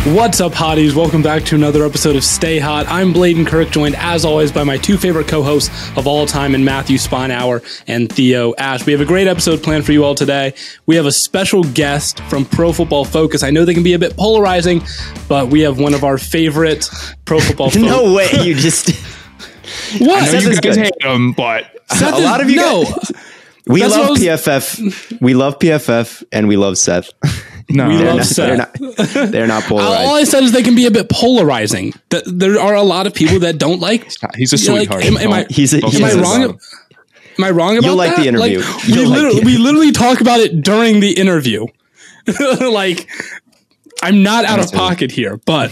What's up, hotties? Welcome back to another episode of Stay Hot. I'm Blaiden Kirk, joined as always by my two favorite co-hosts of all time in Matthew Sponhour and Theo Ash. We have a great episode planned for you all today. We have a special guest from Pro Football Focus. I know they can be a bit polarizing, but we have one of our favorite Pro Football Focus. No way, you just... What? I know you guys hate him, but... a lot of you guys... We love PFF. We love PFF, and we love Seth. No, we love Seth. They're not polarized. All I said is they can be a bit polarizing. There are a lot of people that don't like. He's a sweetheart. Am I wrong? Am I wrong about that? You'll like the interview. We literally talk about it during the interview. Like, I'm not out of pocket here, but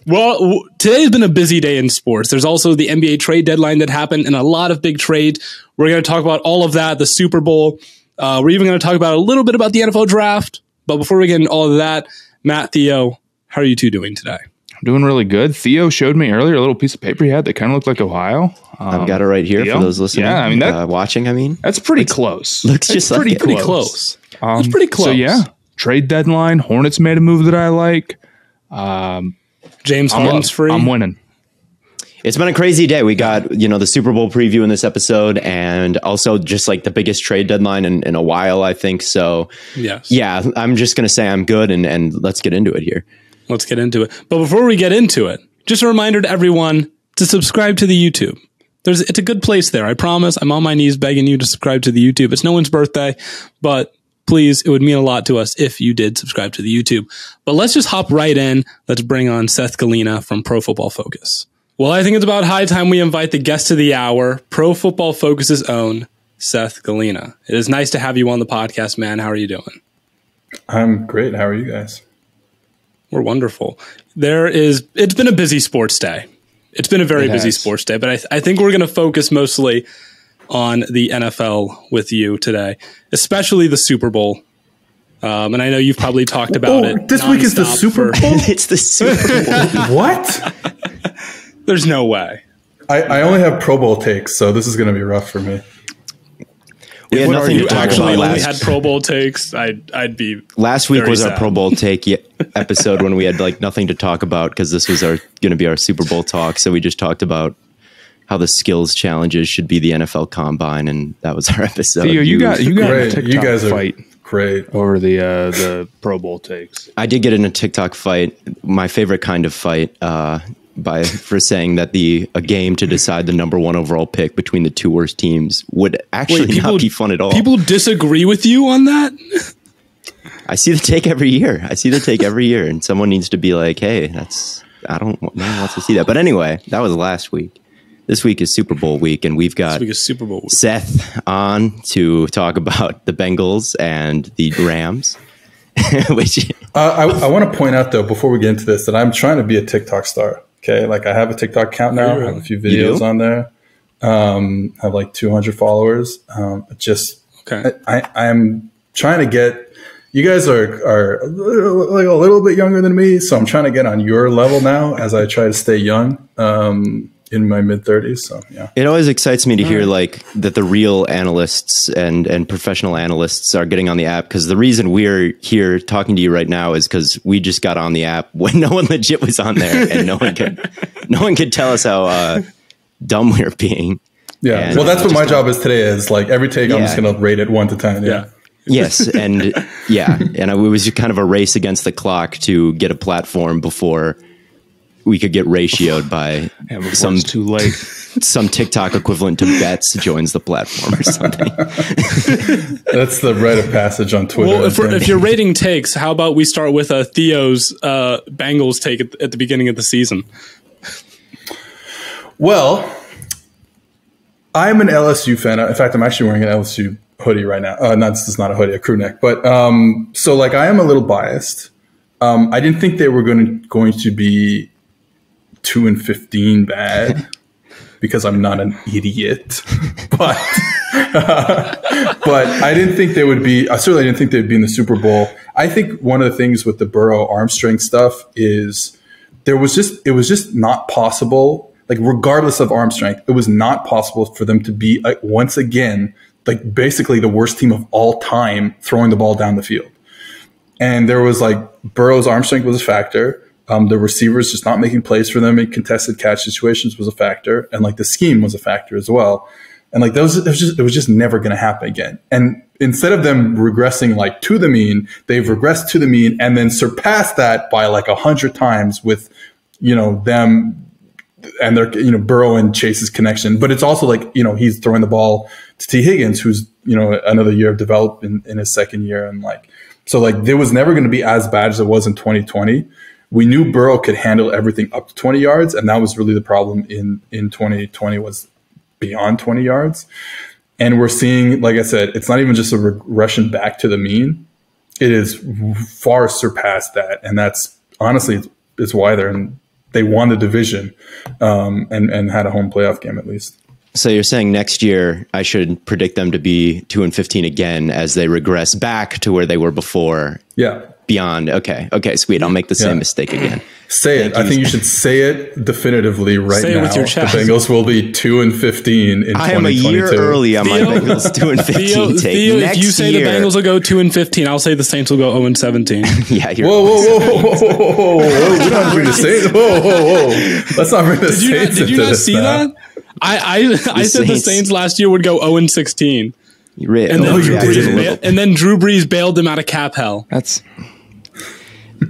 well, today's been a busy day in sports. There's also the NBA trade deadline that happened and a lot of big trades. We're going to talk about all of that, the Super Bowl. We're even going to talk about a little bit about the NFL draft. But before we get into all of that, Matt, Theo, how are you two doing today? I'm doing really good. Theo showed me earlier a little piece of paper he had that kind of looked like Ohio. I've got it right here Theo? For those listening. Yeah, I mean, watching. That's pretty close. Looks just pretty like close. It's pretty close. So yeah, trade deadline. Hornets made a move that I like. James Harden's free. I'm winning. It's been a crazy day. We got, the Super Bowl preview in this episode and also just like the biggest trade deadline in a while, I think. So, yes. Yeah, I'm just going to say I'm good and let's get into it here. Let's get into it. But before we get into it, just a reminder to everyone to subscribe to the YouTube. It's a good place there. I promise. I'm on my knees begging you to subscribe to the YouTube. It's no one's birthday, but please, it would mean a lot to us if you did subscribe to the YouTube. But let's just hop right in. Let's bring on Seth Galina from Pro Football Focus. Well, I think it's about high time we invite the guest of the hour, Pro Football Focus's own Seth Galina. It is nice to have you on the podcast, man. How are you doing? I'm great. How are you guys? We're wonderful. It's been a busy sports day. It's been a very busy sports day, but I think we're going to focus mostly on the NFL with you today, especially the Super Bowl. And I know you've probably talked about it. This week is the Super Bowl? It's the Super Bowl. What? There's no way. I only have Pro Bowl takes, so this is going to be rough for me. We had nothing to talk actually about only had Pro Bowl takes. I'd be last week was sad. our Pro Bowl take episode when we had like nothing to talk about because this was going to be our Super Bowl talk. So we just talked about how the skills challenges should be the NFL Combine, and that was our episode. Theo, you got great. a TikTok You guys are fight great over the Pro Bowl takes. I did get in a TikTok fight, my favorite kind of fight, for saying that a game to decide the number one overall pick between the two worst teams would actually not be fun at all. People disagree with you on that? I see the take every year. And someone needs to be like, hey, no one wants to see that. But anyway, that was last week. This week is Super Bowl week, and we've got Seth on to talk about the Bengals and the Rams. I want to point out, though, before we get into this, that I'm trying to be a TikTok star. Okay, like I have a TikTok account now. I have a few videos on there. I have like 200 followers. I'm trying to get. You guys are like a little bit younger than me, so I'm trying to get on your level now as I try to stay young. In my mid-30s, so yeah. It always excites me to hear like that the real analysts and professional analysts are getting on the app, because the reason we're here talking to you right now is because we just got on the app when no one legit was on there, and no one could tell us how dumb we were being. Yeah, and well, that's what my job is today. Is like every take, I'm just going to rate it 1 to 10. Yeah. Yes, and it was just kind of a race against the clock to get a platform before we could get ratioed by too late. Some TikTok equivalent to Bets joins the platform or something. That's the rite of passage on Twitter. Well, if you're rating takes, how about we start with Theo's Bengals take at the beginning of the season? Well, I'm an LSU fan. In fact, I'm actually wearing an LSU hoodie right now. This is not a hoodie, a crew neck. But so like I am a little biased. I didn't think they were going to be 2-15 bad because I'm not an idiot, but I didn't think they would be. I certainly didn't think they'd be in the Super Bowl. I think one of the things with the Burrow arm strength stuff is it was just not possible. Like regardless of arm strength, it was not possible for them to be once again like basically the worst team of all time throwing the ball down the field. And there was like Burrow's arm strength was a factor. The receivers just not making plays for them in contested catch situations was a factor. And like the scheme was a factor as well. And like it was just never going to happen again. And instead of them regressing like to the mean, they've regressed to the mean and then surpassed that by like 100 times with, them and their, Burrow and Chase's connection. But it's also like, he's throwing the ball to T. Higgins, who's, another year of development in his second year. And like, so like there was never going to be as bad as it was in 2020. We knew Burrow could handle everything up to 20 yards. And that was really the problem in 2020 was beyond 20 yards. And we're seeing, like I said, it's not even just a regression back to the mean. It is far surpassed that. And that's honestly, it's why they won the division and had a home playoff game at least. So you're saying next year I should predict them to be 2-15 again as they regress back to where they were before? Yeah. Beyond. Okay, sweet. I'll make the same mistake again. Say it. I think you should say it definitively right now. With your chest. The Bengals will be 2-15 in 2022. I am a year early on my Bengals 2-15 take. Theo, next if you say year, the Bengals will go 2-15, I'll say the Saints will go 0-17. Yeah. Whoa! We don't bring the Saints. Whoa! Let's not bring the Saints. Did you not see that? I said the Saints last year would go 0-16. And then Drew Brees bailed them out of cap hell.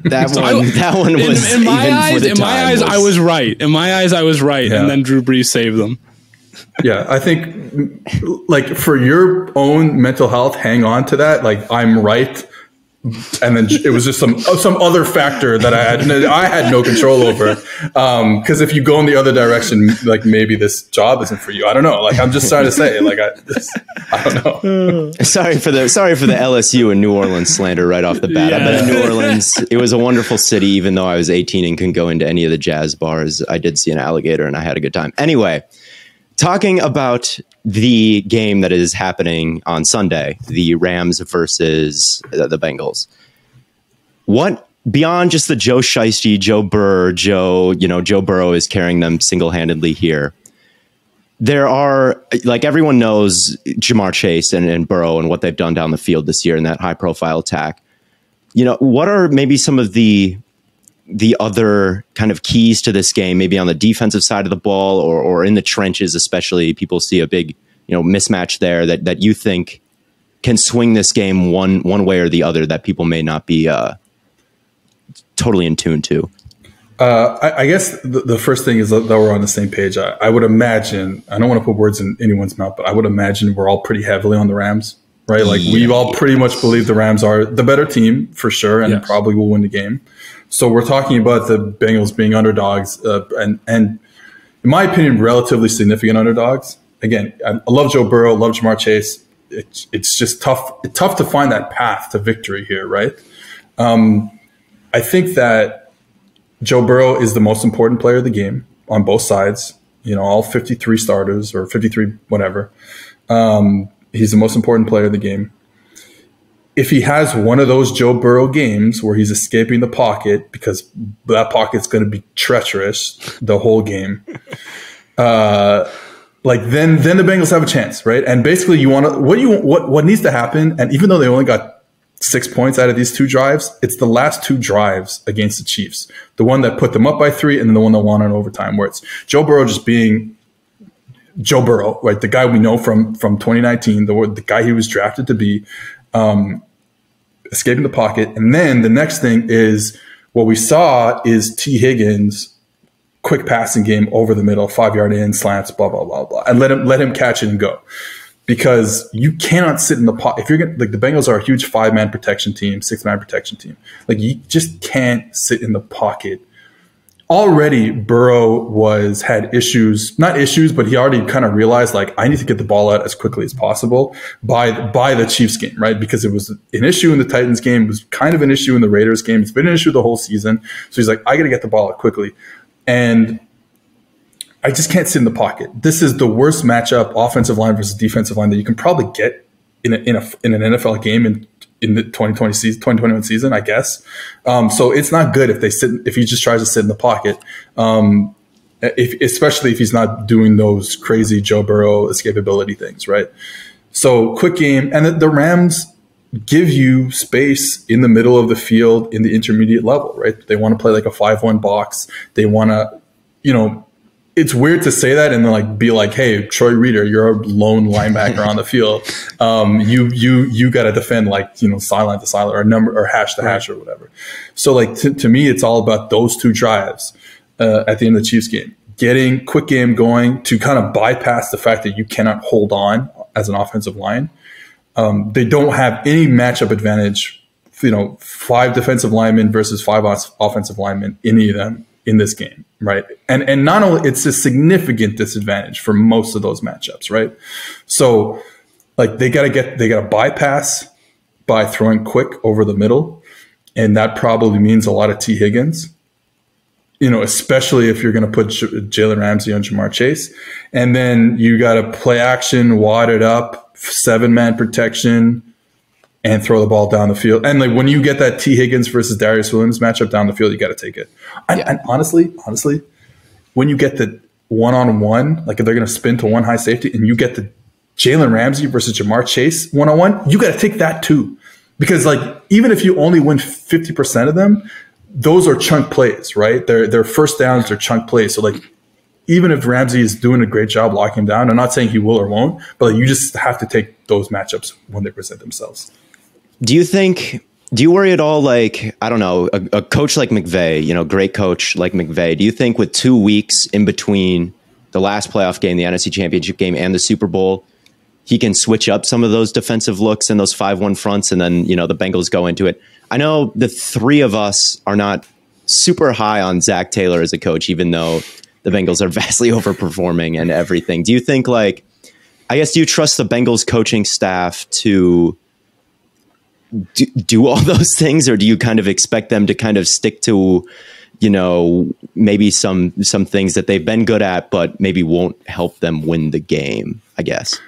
That one was in my eyes. I was right. In my eyes, I was right. Yeah. And then Drew Brees saved them. Yeah, I think like for your own mental health, hang on to that. Like I'm right. And then it was just some other factor that I had no control over. Because if you go in the other direction, like maybe this job isn't for you. I don't know. Like I'm just trying to say, like I don't know. Sorry for the LSU and New Orleans slander right off the bat. Yeah. I've been in New Orleans. It was a wonderful city, even though I was 18 and couldn't go into any of the jazz bars. I did see an alligator and I had a good time. Anyway, talking about the game that is happening on Sunday, the Rams versus the Bengals. What, beyond just the Joe Shiesty, Joe Burrow is carrying them single-handedly here. There are, like everyone knows, Jamar Chase and Burrow and what they've done down the field this year in that high-profile attack. What are maybe some of the other kind of keys to this game, maybe on the defensive side of the ball or in the trenches, especially? People see a big, mismatch there that you think can swing this game one way or the other that people may not be totally in tune to. I guess the first thing is that we're on the same page. I would imagine, I don't want to put words in anyone's mouth, but I would imagine we're all pretty heavily on the Rams, right? Like we all pretty much believe the Rams are the better team for sure and probably will win the game. So we're talking about the Bengals being underdogs and in my opinion, relatively significant underdogs. Again, I love Joe Burrow, love Jamar Chase. It's just tough to find that path to victory here, right? I think that Joe Burrow is the most important player of the game on both sides. All 53 starters or 53 whatever. He's the most important player of the game. If he has one of those Joe Burrow games where he's escaping the pocket, because that pocket's going to be treacherous the whole game, then the Bengals have a chance, right? And basically, what needs to happen? And even though they only got 6 points out of these two drives, it's the last two drives against the Chiefs, the one that put them up by 3, and then the one that won in overtime, where it's Joe Burrow just being Joe Burrow, right? The guy we know from 2019, the guy he was drafted to be. Escaping the pocket. And then the next thing is what we saw is T. Higgins quick passing game over the middle, 5-yard in, slants, blah, blah, blah, blah. And let him catch it and go. Because you cannot sit in the pocket. If you're gonna, like the Bengals are a huge 5-man protection team, 6-man protection team. Like you just can't sit in the pocket. Already Burrow had issues, not issues, but he already kind of realized like I need to get the ball out as quickly as possible by the Chiefs game, right? Because it was an issue in the Titans game, it was kind of an issue in the Raiders game. It's been an issue the whole season. So he's like, I got to get the ball out quickly. And I just can't sit in the pocket. This is the worst matchup, offensive line versus defensive line, that you can probably get in an NFL game in the 2021 season, I guess. So it's not good if he just tries to sit in the pocket, especially if he's not doing those crazy Joe Burrow escapability things, right? So quick game. And the Rams give you space in the middle of the field in the intermediate level, right? They want to play like a 5-1 box. They want to, it's weird to say that and then like be like, hey, Troy Reader, you're a lone linebacker on the field. You got to defend like, sideline to sideline or number or hash to hash or whatever. So like to me, it's all about those two drives at the end of the Chiefs game, getting quick game going to kind of bypass the fact that you cannot hold on as an offensive line. They don't have any matchup advantage, 5 defensive linemen versus 5 offensive linemen, any of them in this game, right? And not only, it's a significant disadvantage for most of those matchups, right? So like they gotta bypass by throwing quick over the middle. And that probably means a lot of T. Higgins, especially if you're going to put Jalen Ramsey on Jamar Chase. And then you got to play action, wad it up, 7-man protection, and throw the ball down the field. And like when you get that T. Higgins versus Darius Williams matchup down the field, you got to take it. And honestly, when you get the one-on-one, like if they're going to spin to one high safety and you get the Jalen Ramsey versus Jamar Chase one-on-one, you got to take that too. Because like even if you only win 50% of them, those are chunk plays, right? They're first downs, they're chunk plays. So like even if Ramsey is doing a great job locking him down, I'm not saying he will or won't, but like, you just have to take those matchups when they present themselves. Do you worry at all, like, I don't know, a coach like McVay, great coach like McVay, do you think with 2 weeks in between the last playoff game, the NFC Championship game, and the Super Bowl, he can switch up some of those defensive looks and those 5-1 fronts, and then, the Bengals go into it? I know the three of us are not super high on Zach Taylor as a coach, even though the Bengals are vastly overperforming and everything. Do you think, do you trust the Bengals coaching staff to do all those things, or do you kind of expect them to kind of stick to, maybe some things that they've been good at, but maybe won't help them win the game, I guess?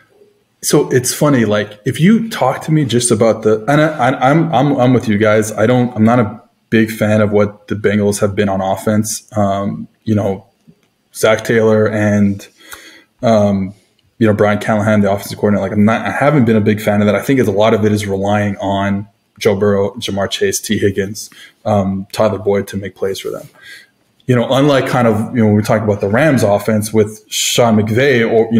So it's funny, like if you talk to me just about and I'm with you guys. I'm not a big fan of what the Bengals have been on offense. Zach Taylor and, Brian Callahan, the offensive coordinator, I haven't been a big fan of that. I think a lot of it is relying on Joe Burrow, Jamar Chase, T. Higgins, Tyler Boyd to make plays for them. Unlike kind of, when we talk about the Rams offense with Sean McVay, or,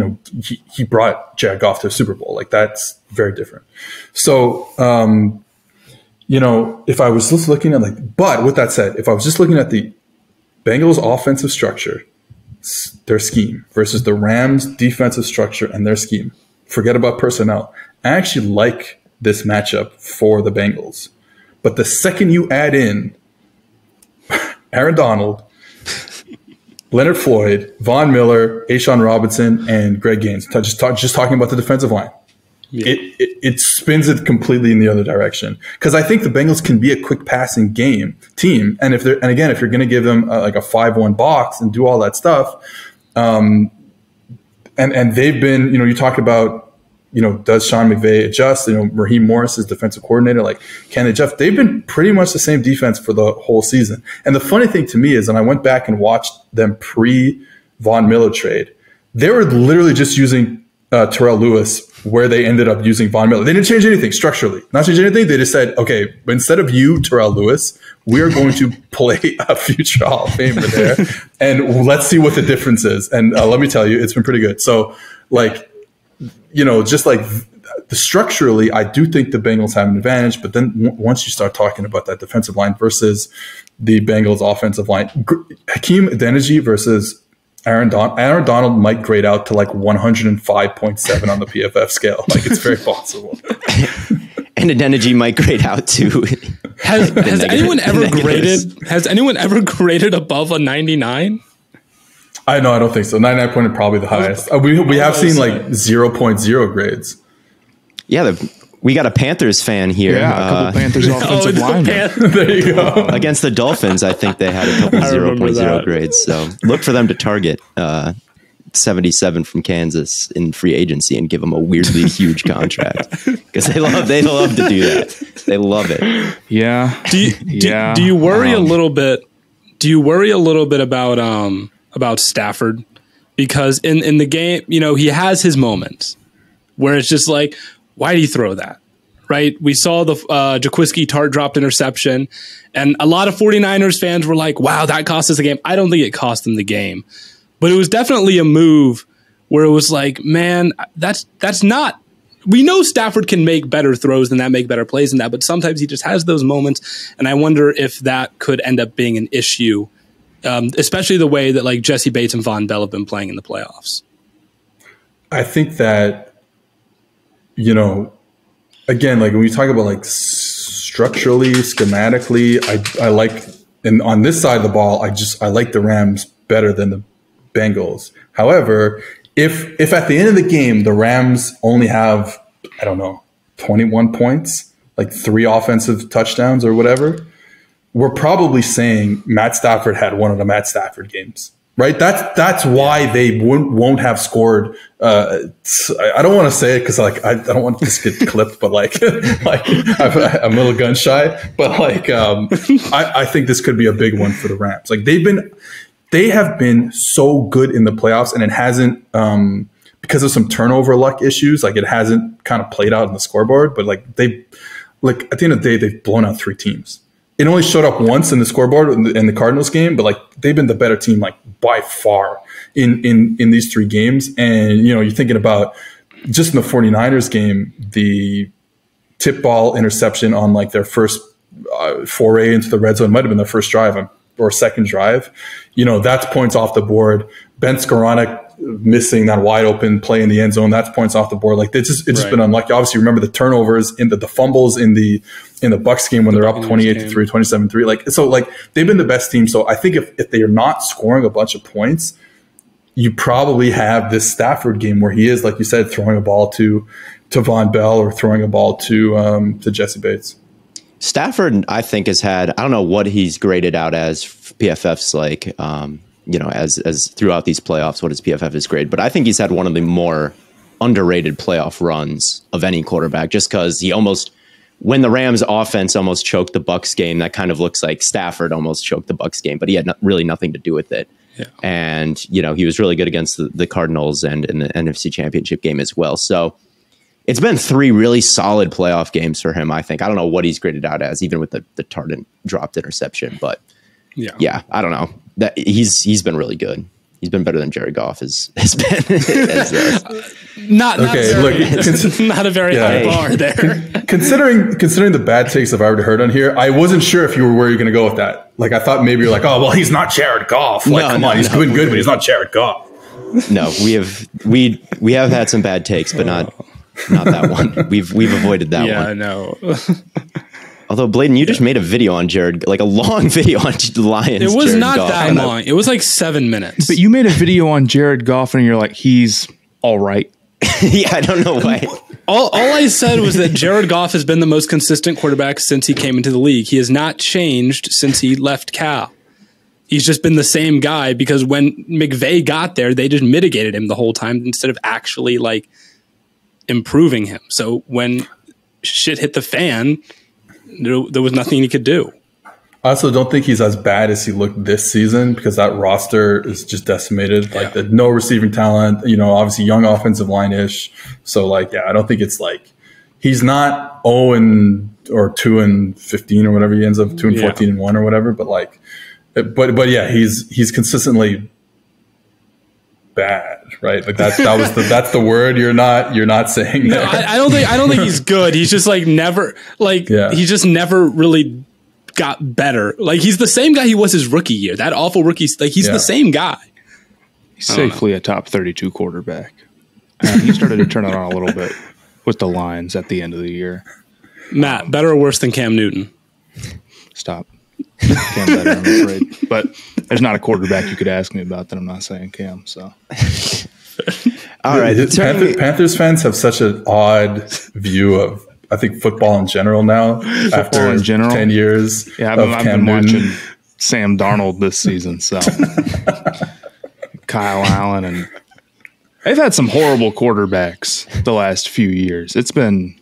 he brought Jared Goff to a Super Bowl. Like that's very different. So, if I was just looking at but with that said, if I was just looking at the Bengals offensive structure, their scheme versus the Rams defensive structure and their scheme, forget about personnel. I actually like this matchup for the Bengals. But the second you add in Aaron Donald, Leonard Floyd, Von Miller, Ashawn Robinson, and Greg Gaines, just talking about the defensive line, it spins it completely in the other direction. Because I think the Bengals can be a quick passing team, and if you're going to give them a 5-1 box and do all that stuff, and they've been, you talked about, does Sean McVay adjust? Raheem Morris is defensive coordinator. Like, can they adjust? They've been pretty much the same defense for the whole season. And the funny thing to me is, and I went back and watched them pre-Von Miller trade, they were literally just using Terrell Lewis where they ended up using Von Miller. They didn't change anything structurally. Not change anything. They just said, okay, instead of you, Terrell Lewis, we are going to play a future Hall of Famer there. And let's see what the difference is. And let me tell you, it's been pretty good. So, just like structurally, I do think the Bengals have an advantage. But then once you start talking about that defensive line versus the Bengals offensive line, Hakeem Adeniji versus Aaron Donald might grade out to 105.7 on the PFF scale. It's very possible. And Adeniji might grade out to. Has anyone ever graded above a 99? I don't think so. 99 probably the highest. We have seen 0.0 grades. Yeah, we got a Panthers fan here. Yeah, a couple Panthers offensive linemen. There you go. Against the Dolphins, I think they had a couple 0.0 grades. So look for them to target 77 from Kansas in free agency and give them a weirdly huge contract, because they love to do that. They love it. Yeah. Do you worry a little bit? Do you worry a little bit about Stafford? Because in the game, he has his moments where it's just like, why do you throw that? right? We saw the Jaquiski Tart dropped interception, and a lot of 49ers fans were like, wow, that cost us the game. I don't think it cost them the game, but it was definitely a move where it was like, man, that's not. We know Stafford can make better throws than that, make better plays than that, but sometimes he just has those moments, and I wonder if that could end up being an issue, especially the way that like Jesse Bates and Von Bell have been playing in the playoffs. I think that, again, like when we talk about like structurally, schematically, I like, and on this side of the ball, I like the Rams better than the Bengals. However, if at the end of the game, the Rams only have, 21 points, like 3 offensive touchdowns or whatever, we're probably saying Matt Stafford had one of the Matt Stafford games, right? That's why they won't have scored. I don't want to say it because like I don't want this to get clipped, but like I'm a little gun shy. But like I think this could be a big one for the Rams. Like they have been so good in the playoffs, and it hasn't because of some turnover luck issues. Like it hasn't kind of played out on the scoreboard, but like at the end of the day, they've blown out 3 teams. It only showed up once in the scoreboard in the Cardinals game, but like they've been the better team like by far in these 3 games. And you're thinking about just in the 49ers game, the tip ball interception on like their first foray into the red zone might have been their first drive or second drive. That's points off the board. Ben Skoranek missing that wide open play in the end zone, that's points off the board. Like it's just been unlucky. Obviously, remember the turnovers in the fumbles in the Bucs game when they're up 28-3, 27-3. Like so, like they've been the best team. So I think if they are not scoring a bunch of points, you probably have this Stafford game where he is, like you said, throwing a ball to Von Bell or throwing a ball to Jesse Bates. Stafford, I think, has had, I don't know what he's graded out as PFF's like, as throughout these playoffs, what his PFF is graded. But I think he's had one of the more underrated playoff runs of any quarterback, just because he almost, when the Rams offense almost choked the Bucs game, that kind of looks like Stafford almost choked the Bucs game, but he had really nothing to do with it. Yeah. And, he was really good against the Cardinals and in the NFC Championship game as well. So it's been 3 really solid playoff games for him, I think. I don't know what he's graded out as, even with the Tartan dropped interception. But yeah, I don't know. That he's been really good. He's been better than Jared Goff has been. Not a very high bar there. Considering the bad takes I've already heard on here, I wasn't sure if you were where you're going to go with that. Like I thought maybe you're like, oh well, he's not Jared Goff. Like come on, he's doing good, but he's not Jared Goff. No, we have had some bad takes, but not that one. We've avoided that one. Yeah, I know. Although, Blaiden, you just made a video on Jared, like a long video on the Lions. It was Jared not Goff. that long. It was like 7 minutes. But you made a video on Jared Goff and you're like, he's all right. Yeah, I don't know why. All I said was that Jared Goff has been the most consistent quarterback since he came into the league. He has not changed since he left Cal. He's just been the same guy because when McVay got there, they just mitigated him the whole time instead of actually like improving him. So when shit hit the fan, there was nothing he could do. I also don't think he's as bad as he looked this season because that roster is just decimated. Like no receiving talent, obviously young offensive line-ish. So like, I don't think it's like he's not 2-15 or whatever he ends up 2-14-1 or whatever. But like, but yeah, he's consistently bad, right? Like that's the word. You're not saying no, that. I don't think he's good. He's just like never he just never really got better. Like he's the same guy he was his rookie year. That awful rookie, like he's the same guy. He's safely a top 32 quarterback. He started to turn it on a little bit with the Lions at the end of the year. Matt, better or worse than Cam Newton? Stop. Cam better, I'm afraid. But there's not a quarterback you could ask me about that I'm not saying Cam. So, all right. Panthers fans have such an odd view of, I think, football in general now. After 10 years, I've been watching Sam Darnold this season. So, Kyle Allen, and they've had some horrible quarterbacks the last few years. It's been.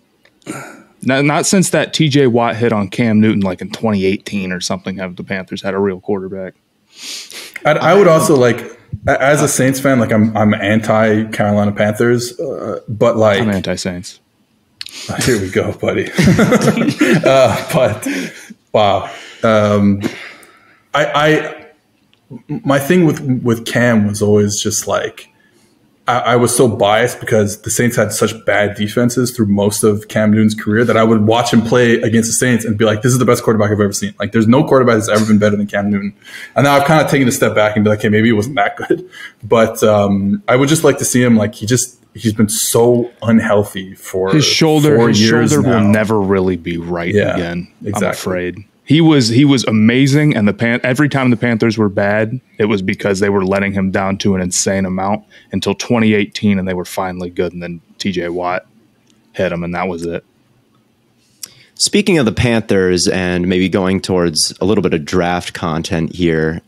Not since that TJ Watt hit on Cam Newton like in 2018 or something have the Panthers had a real quarterback. I would also like, as a Saints fan, like I'm anti Carolina Panthers, but like I'm anti Saints. Here we go, buddy. But wow. My thing with Cam was always just like, I was so biased because the Saints had such bad defenses through most of Cam Newton's career that I would watch him play against the Saints and be like, this is the best quarterback I've ever seen. Like, there's no quarterback that's ever been better than Cam Newton. And now I've kind of taken a step back and be like, hey, maybe it wasn't that good. But I would just like to see him, like, he's been so unhealthy for his shoulder. 4 His years shoulder now. will never really be right again. Exactly. I'm afraid. He was amazing, and every time the Panthers were bad, it was because they were letting him down to an insane amount until 2018, and they were finally good. And then TJ Watt hit him, and that was it. Speaking of the Panthers, and maybe going towards a little bit of draft content here,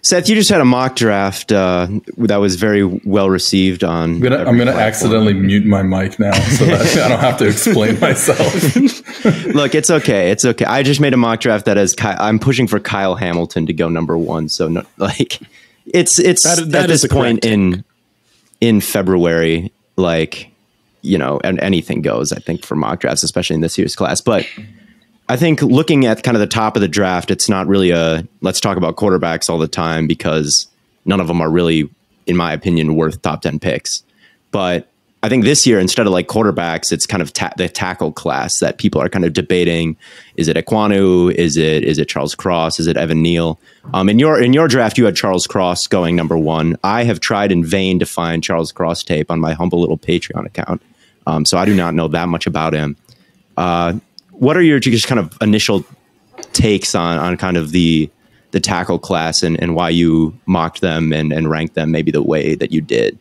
Seth, you just had a mock draft that was very well received on. I'm gonna accidentally mute my mic now so that I don't have to explain myself. Look, it's okay. It's okay. I just made a mock draft that has I'm pushing for Kyle Hamilton to go number 1. So no, like it's that at this point in February, like, you know, and anything goes, I think, for mock drafts, especially in this year's class. But I think looking at kind of the top of the draft, it's not really let's talk about quarterbacks all the time, because none of them are really, in my opinion, worth top 10 picks. But I think this year, instead of like quarterbacks, it's kind of the tackle class that people are kind of debating. Is it Ekwonu? Is it Charles Cross? Is it Evan Neal? In your draft, you had Charles Cross going number 1. I have tried in vain to find Charles Cross tape on my humble little Patreon account. So I do not know that much about him. What are your just kind of initial takes on kind of the tackle class and why you mocked them and ranked them maybe the way that you did?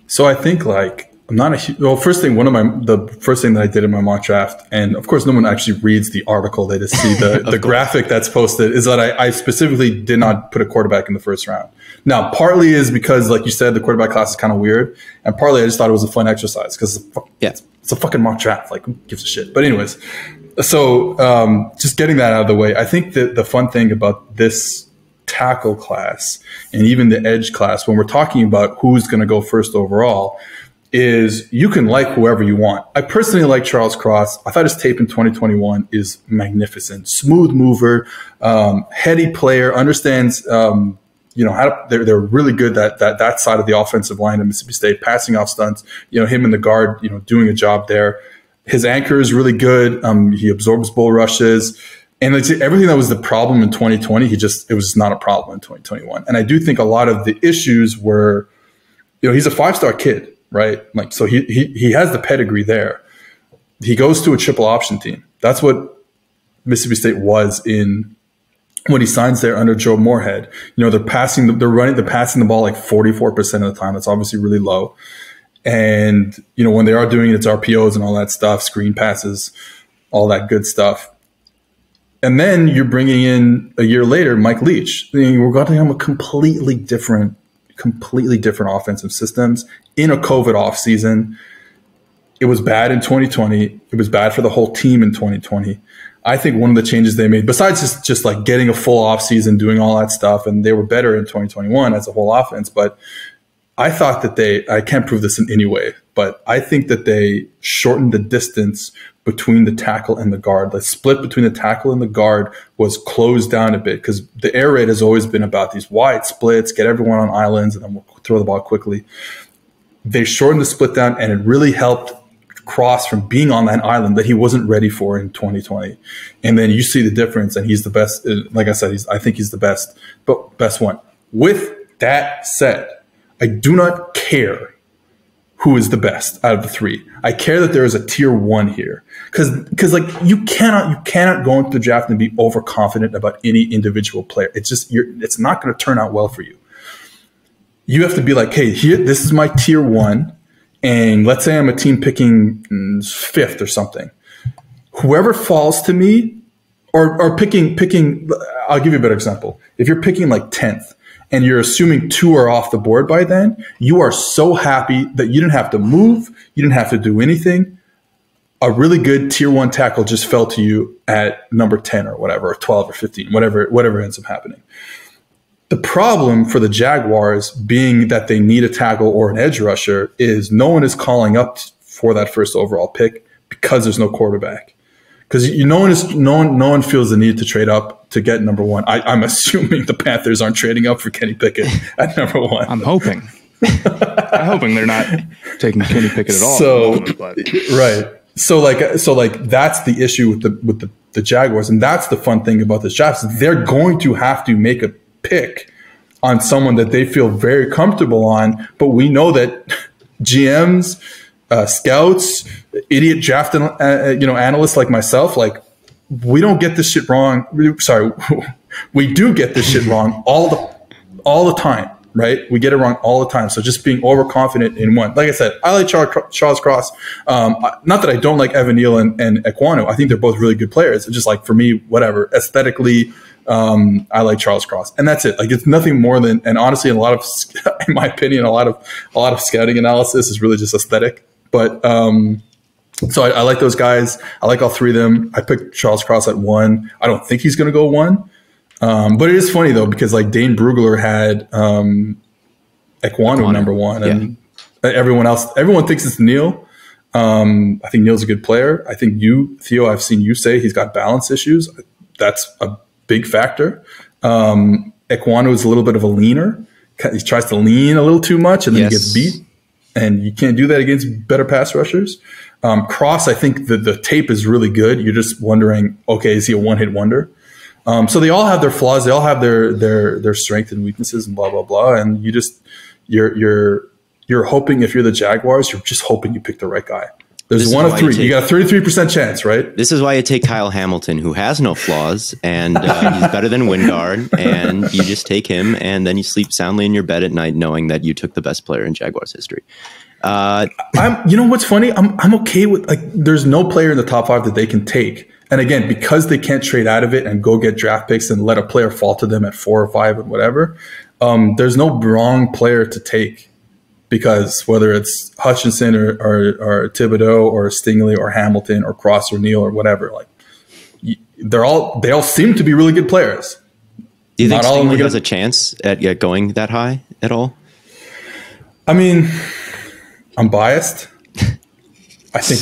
So I think, like, I'm not the first thing that I did in my mock draft, and of course no one actually reads the article, they just see the graphic that's posted, is that I specifically did not put a quarterback in the first round. Now, partly is because, like you said, the quarterback class is kind of weird, and partly I just thought it was a fun exercise because it's a fucking mock draft. Like, who gives a shit? But anyways, so just getting that out of the way, I think that the fun thing about this tackle class and even the edge class, when we're talking about who's going to go first overall, is you can like whoever you want. I personally like Charles Cross. I thought his tape in 2021 is magnificent. Smooth mover, heady player, understands, they're really good that side of the offensive line at Mississippi State, passing off stunts, him in the guard, doing a job there. His anchor is really good. He absorbs bull rushes. And everything that was the problem in 2020, it was just not a problem in 2021. And I do think a lot of the issues were, he's a 5-star kid, right? Like, so he has the pedigree there. He goes to a triple option team. That's what Mississippi State was when he signs there under Joe Moorhead. They're passing the ball like 44% of the time. That's obviously really low. And, when they are doing it, it's RPOs and all that stuff, screen passes, all that good stuff. And then you're bringing in a year later, Mike Leach. We're going to have a completely different offensive systems in a COVID offseason. It was bad in 2020. It was bad for the whole team in 2020. I think one of the changes they made, besides just like getting a full offseason, doing all that stuff, and they were better in 2021 as a whole offense, but I thought that I can't prove this in any way, but I think that they shortened the distance between the tackle and the guard. The split between the tackle and the guard was closed down a bit because the air raid has always been about these wide splits, get everyone on islands, and then we'll throw the ball quickly. They shortened the split down, and it really helped Cross from being on that island that he wasn't ready for in 2020. And then you see the difference, and he's the best. Like I said, I think he's the best one. With that said, I do not care who is the best out of the 3. I care that there is a tier 1 here. Because like you cannot go into the draft and be overconfident about any individual player. It's not going to turn out well for you. You have to be like, hey, this is my tier 1, and let's say I'm a team picking 5th or something. Whoever falls to me, or picking, I'll give you a better example. If you're picking like 10th, and you're assuming 2 are off the board by then, you are so happy that you didn't have to move, you didn't have to do anything. A really good tier 1 tackle just fell to you at number 10 or whatever, or 12 or 15, whatever ends up happening. The problem for the Jaguars being that they need a tackle or an edge rusher is no one is calling up for that first overall pick because there's no quarterback. Because no one feels the need to trade up to get number one. I'm assuming the Panthers aren't trading up for Kenny Pickett at number one. I'm hoping. I'm hoping they're not taking Kenny Pickett at all. So right. So that's the issue with the Jaguars, and that's the fun thing about this draft. Is they're going to have to make a pick on someone that they feel very comfortable on, but we know that GMs, scouts, idiot draft analysts like myself, like we don't get this shit wrong. Sorry, we do get this shit wrong all the time, right? We get it wrong all the time. So just being overconfident in one. Like I said, I like Charles Cross. Not that I don't like Evan Neal and Ekwonu. I think they're both really good players. It's just like for me, whatever. Aesthetically, I like Charles Cross, and that's it. Like it's nothing more than. And honestly, in my opinion, a lot of scouting analysis is really just aesthetic. But so I like those guys. I like all three of them. I picked Charles Cross at 1. I don't think he's going to go 1. But it is funny though, because like Dane Brugler had Ekwonu number 1, and everyone thinks it's Neal. I think Neal's a good player. I think Theo, I've seen you say he's got balance issues. That's a big factor. Ekwonu is a little bit of a leaner. He tries to lean a little too much, and then he gets beat. And you can't do that against better pass rushers. Cross, I think the tape is really good. You're just wondering, okay, is he a one-hit wonder? So they all have their flaws. They all have their strengths and weaknesses and blah, blah, blah. And you're hoping, if you're the Jaguars, you're just hoping you pick the right guy. There's one of 3. You got a 33% chance, right? This is why you take Kyle Hamilton, who has no flaws, and he's better than Wingard, and you just take him, and then you sleep soundly in your bed at night knowing that you took the best player in Jaguars history. You know what's funny? I'm okay with, like, there's no player in the top 5 that they can take. And again, because they can't trade out of it and go get draft picks and let a player fall to them at 4 or 5 and whatever, there's no wrong player to take. Because whether it's Hutchinson or Thibodeau or Stingley or Hamilton or Cross or Neal or whatever, like they all seem to be really good players. Do you think Stingley has a chance at going that high at all? I mean, I'm biased. I think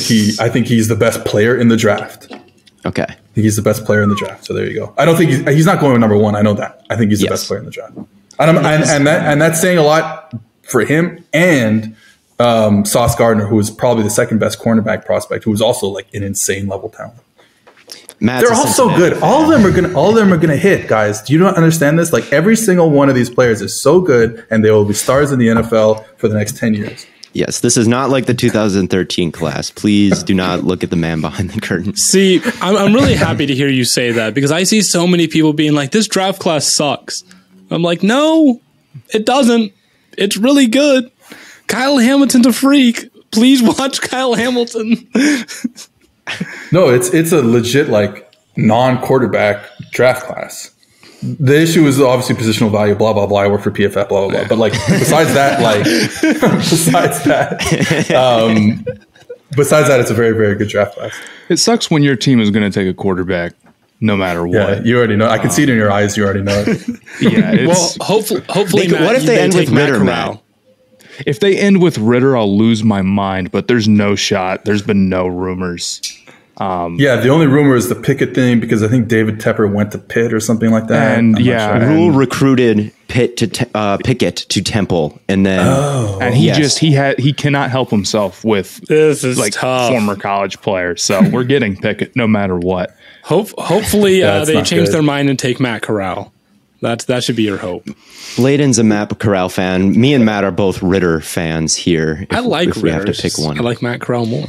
he's the best player in the draft. Okay, I think he's the best player in the draft. So there you go. I don't think he's not going with number 1. I know that. I think he's the best player in the draft. And that's saying a lot for him and Sauce Gardner, who is probably the second best cornerback prospect, who is also like an insane level talent. They're all so good. All of them are gonna hit, guys. Do you not understand this? Like every single one of these players is so good, and they will be stars in the NFL for the next 10 years. Yes, this is not like the 2013 class. Please do not look at the man behind the curtain. See, I'm really happy to hear you say that, because I see so many people being like, this draft class sucks. I'm like, no, it doesn't. It's really good. Kyle Hamilton's a freak. Please watch Kyle Hamilton. No, it's a legit like non-quarterback draft class. The issue is obviously positional value, blah, blah, blah. I work for PFF, blah, blah, blah. But like besides that, it's a very, very good draft class. It sucks when your team is going to take a quarterback no matter what. Yeah, you already know. I can see it in your eyes. You already know it. Yeah. Well, hopefully, Matt, what if they end with Ritter, Matt? If they end with Ritter, I'll lose my mind, but there's no shot. There's been no rumors. Yeah, the only rumor is the Pickett thing, because I think David Tepper went to Pitt or something like that. And Rule recruited Pickett to Temple, and then he cannot help himself with tough. Former college players. So we're getting Pickett no matter what. Hopefully they change their mind and take Matt Corral. That should be your hope. Blaiden's a Matt Corral fan. Me and Matt are both Ritter fans here. I like Ritter. We have to pick one. I like Matt Corral more.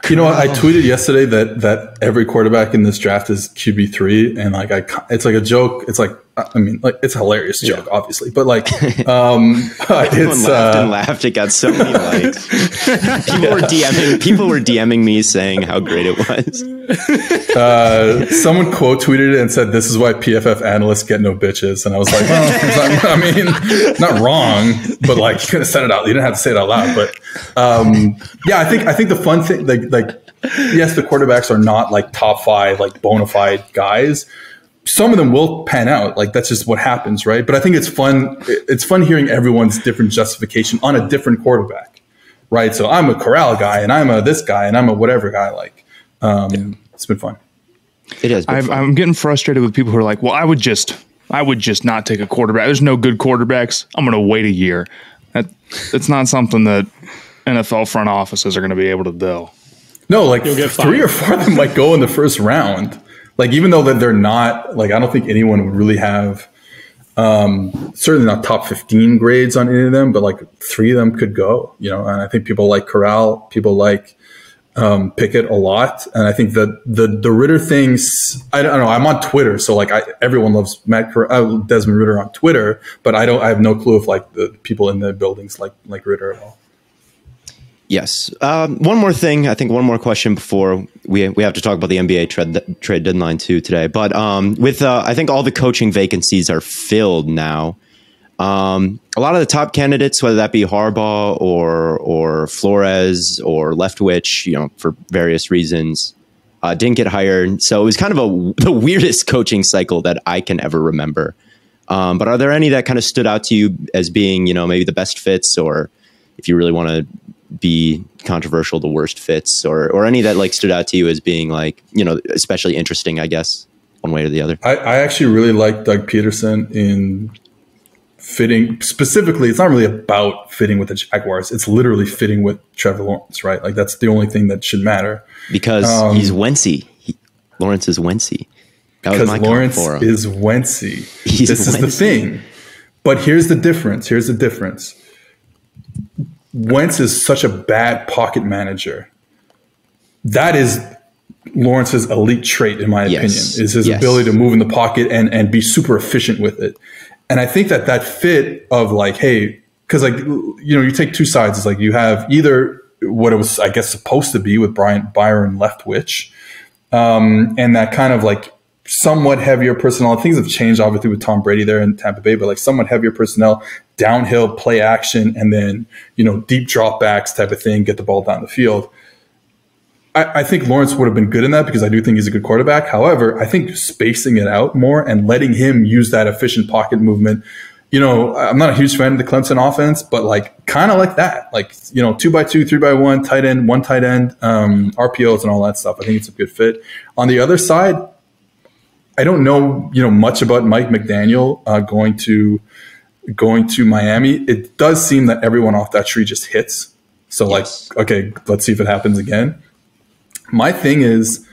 You know what? I tweeted yesterday that every quarterback in this draft is QB3, and like it's like a joke. It's like, I mean, like it's a hilarious joke, obviously, but like everyone laughed and laughed. It got so many likes. People were DMing me saying how great it was. Someone quote tweeted it and said, "This is why PFF analysts get no bitches," and I was like, well, I mean, not wrong, but like you could have said it out. You didn't have to say it out loud, but yeah, I think the fun thing, like yes, the quarterbacks are not like top 5 like bona fide guys. Some of them will pan out. Like that's just what happens, right? But I think it's fun. It's fun hearing everyone's different justification on a different quarterback, right? So I'm a Corral guy, and I'm a this guy, and I'm a whatever guy. Like, it's been fun. It has been fun. I'm getting frustrated with people who are like, well, I would just not take a quarterback. There's no good quarterbacks. I'm going to wait a year. That's not something that NFL front offices are going to be able to do. No, like 3 or 4 of them might go in the first round. Like, even though that they're not, like, I don't think anyone would really have, certainly not top 15 grades on any of them, but like 3 of them could go, you know. And I think people like Corral, people like Pickett a lot. And I think that the Ritter things, I don't know, I'm on Twitter. So like everyone loves Desmond Ritter on Twitter, but I have no clue if like the people in the buildings like Ritter at all. Yes. One more thing. I think one more question before we have to talk about the NBA trade deadline too today. But with I think all the coaching vacancies are filled now. A lot of the top candidates, whether that be Harbaugh or Flores or Leftwich, you know, for various reasons, didn't get hired. So it was kind of the weirdest coaching cycle that I can ever remember. But are there any that kind of stood out to you as being, you know, maybe the best fits, or if you really want to be controversial, the worst fits, or any that like stood out to you as being like, you know, especially interesting, I guess, one way or the other? I actually really like Doug Peterson in fitting. Specifically, it's not really about fitting with the Jaguars. It's literally fitting with Trevor Lawrence, right? Like, that's the only thing that should matter. Because he's Wentzy. Lawrence is Wentzy. Because Lawrence is Wentzy. This is the thing. But here's the difference. Wentz is such a bad pocket manager. That is Lawrence's elite trait, in my opinion, is his ability to move in the pocket and be super efficient with it. And I think that fit of like, hey, because like, you know, you take two sides. It's like you have either what it was, I guess, supposed to be with Byron Leftwich, and that kind of like somewhat heavier personnel. Things have changed obviously with Tom Brady there in Tampa Bay, but like somewhat heavier personnel, downhill play action, and then, you know, deep dropbacks type of thing, get the ball down the field. I think Lawrence would have been good in that because I do think he's a good quarterback. However, I think spacing it out more and letting him use that efficient pocket movement. You know, I'm not a huge fan of the Clemson offense, but like kind of like that, like, you know, 2x2, 3x1, tight end, one tight end, RPOs and all that stuff. I think it's a good fit. On the other side, I don't know, you know, much about Mike McDaniel going to Miami. It does seem that everyone off that tree just hits. So like, okay, let's see if it happens again. My thing is,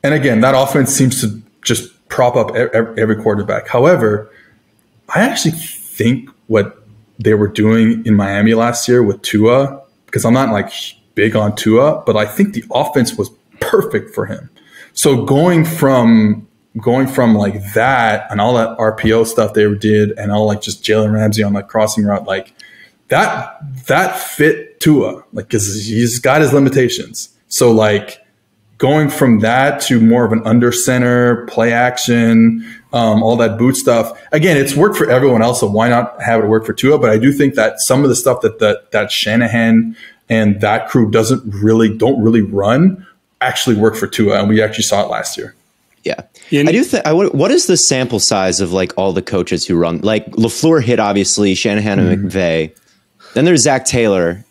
and again, that offense seems to just prop up every quarterback. However, I actually think what they were doing in Miami last year with Tua, because I'm not like big on Tua, but I think the offense was perfect for him. So going from like that and all that RPO stuff they did and all like just Jalen Ramsey on that crossing route, like that fit Tua, like, because he's got his limitations. So like going from that to more of an under center play action, all that boot stuff. Again, it's worked for everyone else, so why not have it work for Tua? But I do think that some of the stuff that Shanahan and that crew don't really run actually work for Tua, and we actually saw it last year. Yeah. I do think. What is the sample size of like all the coaches who run? Like LaFleur hit obviously, Shanahan and McVay. Then there's Zach Taylor.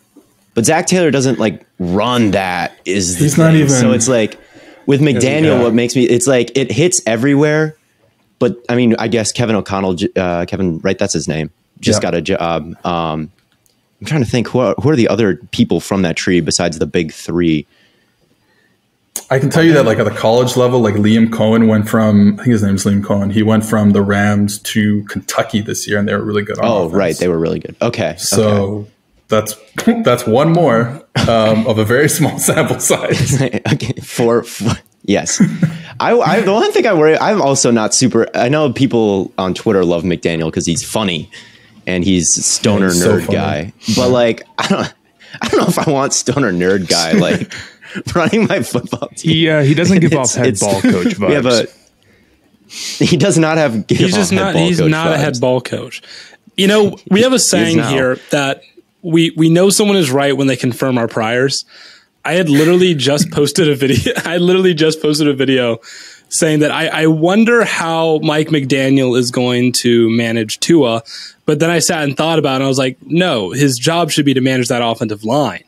But Zach Taylor doesn't like run that. He's not even. So it's like with McDaniel, what makes me, it's like it hits everywhere. But I mean, I guess Kevin O'Connell, Kevin, right? That's his name. Just got a job. I'm trying to think who are the other people from that tree besides the big three. I can tell you that like at the college level, like Liam Cohen went from, I think his name is Liam Cohen. He went from the Rams to Kentucky this year, and they were really good on offense. Right. They were really good. Okay. So that's one more of a very small sample size. Okay. Yes. The one thing I worry, I'm also not super, I know people on Twitter love McDaniel because he's funny and he's stoner nerd guy. But like, I don't know if I want stoner nerd guy like running my football team. He doesn't give off head ball coach vibes. He does not have. He's not a head ball coach. You know, we have a saying here that we know someone is right when they confirm our priors. I had literally just posted a video. saying that I wonder how Mike McDaniel is going to manage Tua. But then I sat and thought about it, and I was like, no, his job should be to manage that offensive line.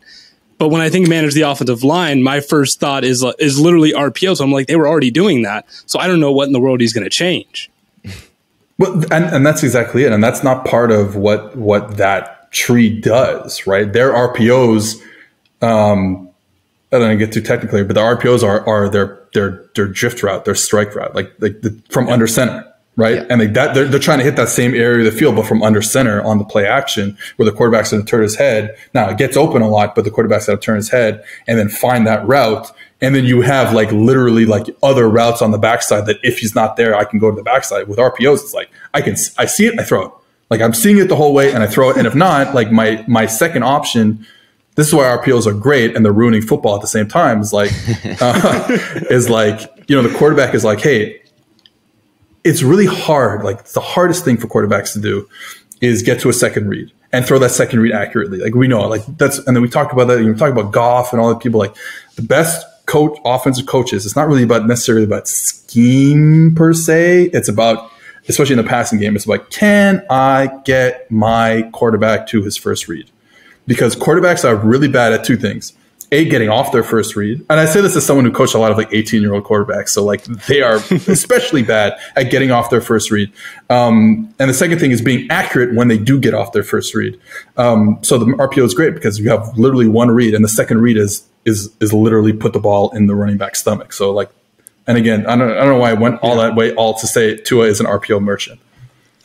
But when I think manage the offensive line, my first thought is literally RPO. So I'm like, they were already doing that. So I don't know what in the world he's going to change. Well, and that's exactly it. And that's not part of what that tree does, right? Their RPOs, I don't want to get too technically, but the RPOs are their drift route, their strike route, like from under center. Right. Yeah. And they're trying to hit that same area of the field, but from under center on the play action where the quarterback's going to turn his head. Now it gets open a lot, but the quarterback's got to turn his head and then find that route. And then you have like literally like other routes on the backside that if he's not there, I can go to the backside. With RPOs, it's like I see it, I throw it. Like I'm seeing it the whole way and I throw it. And if not, like my second option, this is why RPOs are great and they're ruining football at the same time, is like, the quarterback is like, hey, it's really hard. Like the hardest thing for quarterbacks to do is get to a second read and throw that second read accurately. Like we know, like that's, and then we talked about that. You talk about Goff and all the people, like the best offensive coaches. It's not really necessarily about scheme per se. It's about, especially in the passing game, it's about, can I get my quarterback to his first read? Because quarterbacks are really bad at two things. A, getting off their first read. And I say this as someone who coached a lot of like 18-year-old quarterbacks. So like they are especially bad at getting off their first read. And the second thing is being accurate when they do get off their first read. So the RPO is great because you have literally one read and the second read is literally put the ball in the running back's stomach. So like, and again, I don't know why I went all that way, all to say Tua is an RPO merchant.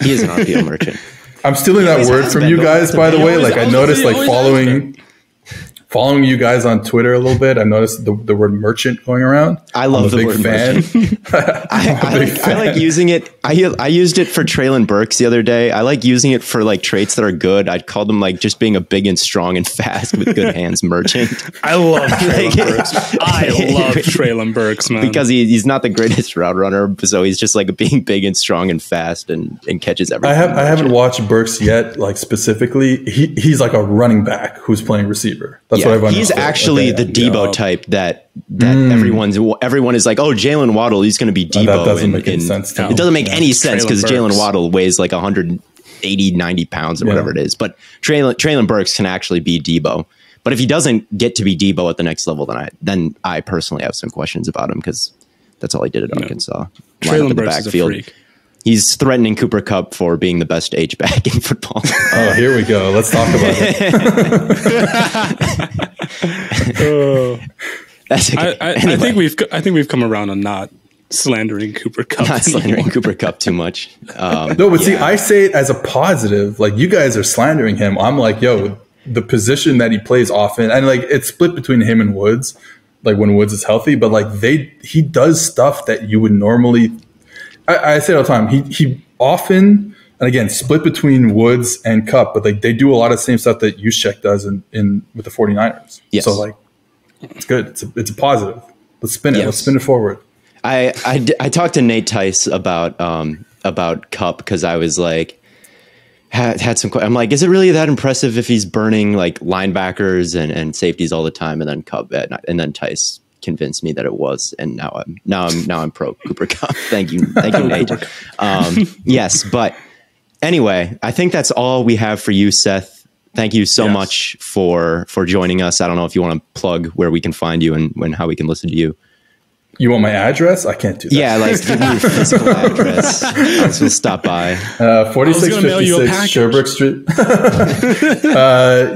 He is an RPO merchant. I'm stealing that word from you guys, by the way. Like I noticed like following you guys on Twitter a little bit, I noticed the word merchant going around. I love the word merchant. I like using it. I used it for Traylon Burks the other day. I like using it for like traits that are good. I'd call them like just being a big and strong and fast with good hands merchant. I love Traylon Burks. I love Traylon Burks, man. Because he's not the greatest route runner, so he's just like being big and strong and fast and catches everything. I haven't watched Burks yet, like specifically. He's like a running back who's playing receiver. That's what I've understood. He's actually the Debo type that everyone is like, oh, Jalen Waddle, he's going to be Debo. That doesn't make any sense to me. It doesn't make any sense because Jalen Waddle weighs like 180, 90 pounds or whatever it is. But Traylon Burks can actually be Debo. But if he doesn't get to be Debo at the next level, then I personally have some questions about him because that's all he did at Arkansas. Traylon Burks is a freak. He's threatening Cooper Kupp for being the best H-back in football. Oh, here we go. Let's talk about it. I think we've come around on not slandering Cooper Kupp. Not slandering Cooper Kupp too much. No, but see, I say it as a positive. Like you guys are slandering him. I'm like, yo, the position that he plays often, and like it's split between him and Woods. Like when Woods is healthy, but like he does stuff that you would normally. I say it all the time. He often, and again, split between Woods and Kupp, but like they do a lot of the same stuff that Juszczyk does in with the 49ers. Yes. So like, it's good. It's a positive. Let's spin it. Yes. Let's spin it forward. I talked to Nate Tice about Kupp because I was like, had some. I'm like, is it really that impressive if he's burning like linebackers and safeties all the time? And then Kupp and then Tice convinced me that it was, and now I'm pro Cooper Kupp. Thank you, Nate. Yes, but anyway, I think that's all we have for you, Seth. Thank you so much for joining us. I don't know if you want to plug where we can find you and how we can listen to you. You want my address? I can't do that. Yeah, like give me your physical address. I will stop by. 4656 Sherbrooke Street.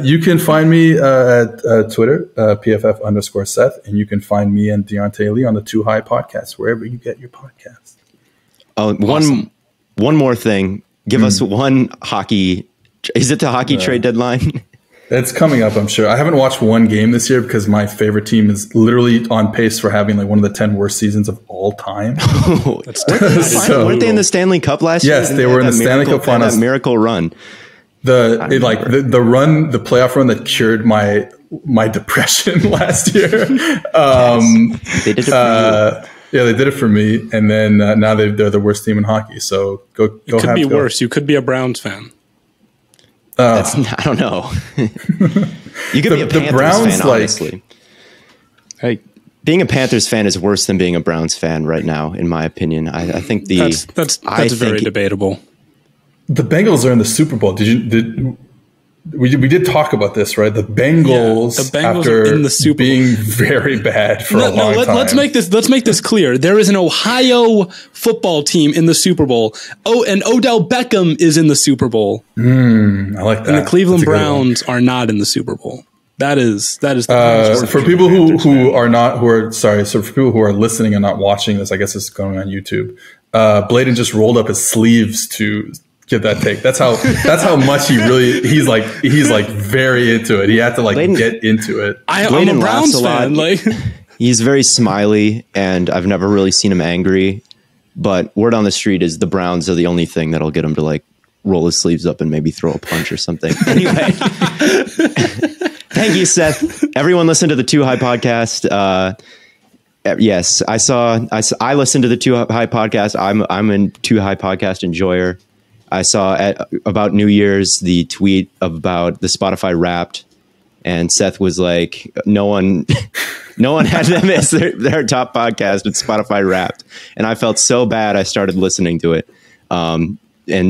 You can find me at Twitter, PFF_Seth, and you can find me and Deontay Lee on the Too High podcast, wherever you get your podcast. Awesome. One more thing. Give us one hockey. Is it the hockey trade deadline? It's coming up, I'm sure. I haven't watched one game this year because my favorite team is literally on pace for having like one of the 10 worst seasons of all time. Weren't they in the Stanley Cup last year? Yes, they were in the Stanley Cup Finals. That miracle run. The playoff run that cured my depression last year. They did it for you. Yeah, they did it for me, and then now they're the worst team in hockey. So go. It could be worse. You could be a Browns fan. I don't know. You could be a Panthers Browns, fan, honestly. Hey, being a Panthers fan is worse than being a Browns fan right now, in my opinion. I think that's very debatable. The Bengals are in the Super Bowl. We did talk about this, right? The Bengals after are in the Super Bowl, being very bad for a long time. Let's make this clear. There is an Ohio football team in the Super Bowl. Oh, and Odell Beckham is in the Super Bowl. I like that. And the Cleveland Browns are not in the Super Bowl. That is for people who are listening and not watching this. I guess it's going on YouTube. Blaiden just rolled up his sleeves to give that take. That's how much he's very into it. He had to Blaiden, get into it. I'm a Browns fan. He's very smiley, and I've never really seen him angry. But word on the street is the Browns are the only thing that'll get him to roll his sleeves up and maybe throw a punch or something. Anyway, thank you, Seth. Everyone listen to the Too High podcast. Yes, I listened to the Too High podcast. I'm a Too High podcast enjoyer. I saw about New Year's the tweet about the Spotify Wrapped, and Seth was like, no one had them as their top podcast with Spotify Wrapped. And I felt so bad I started listening to it. And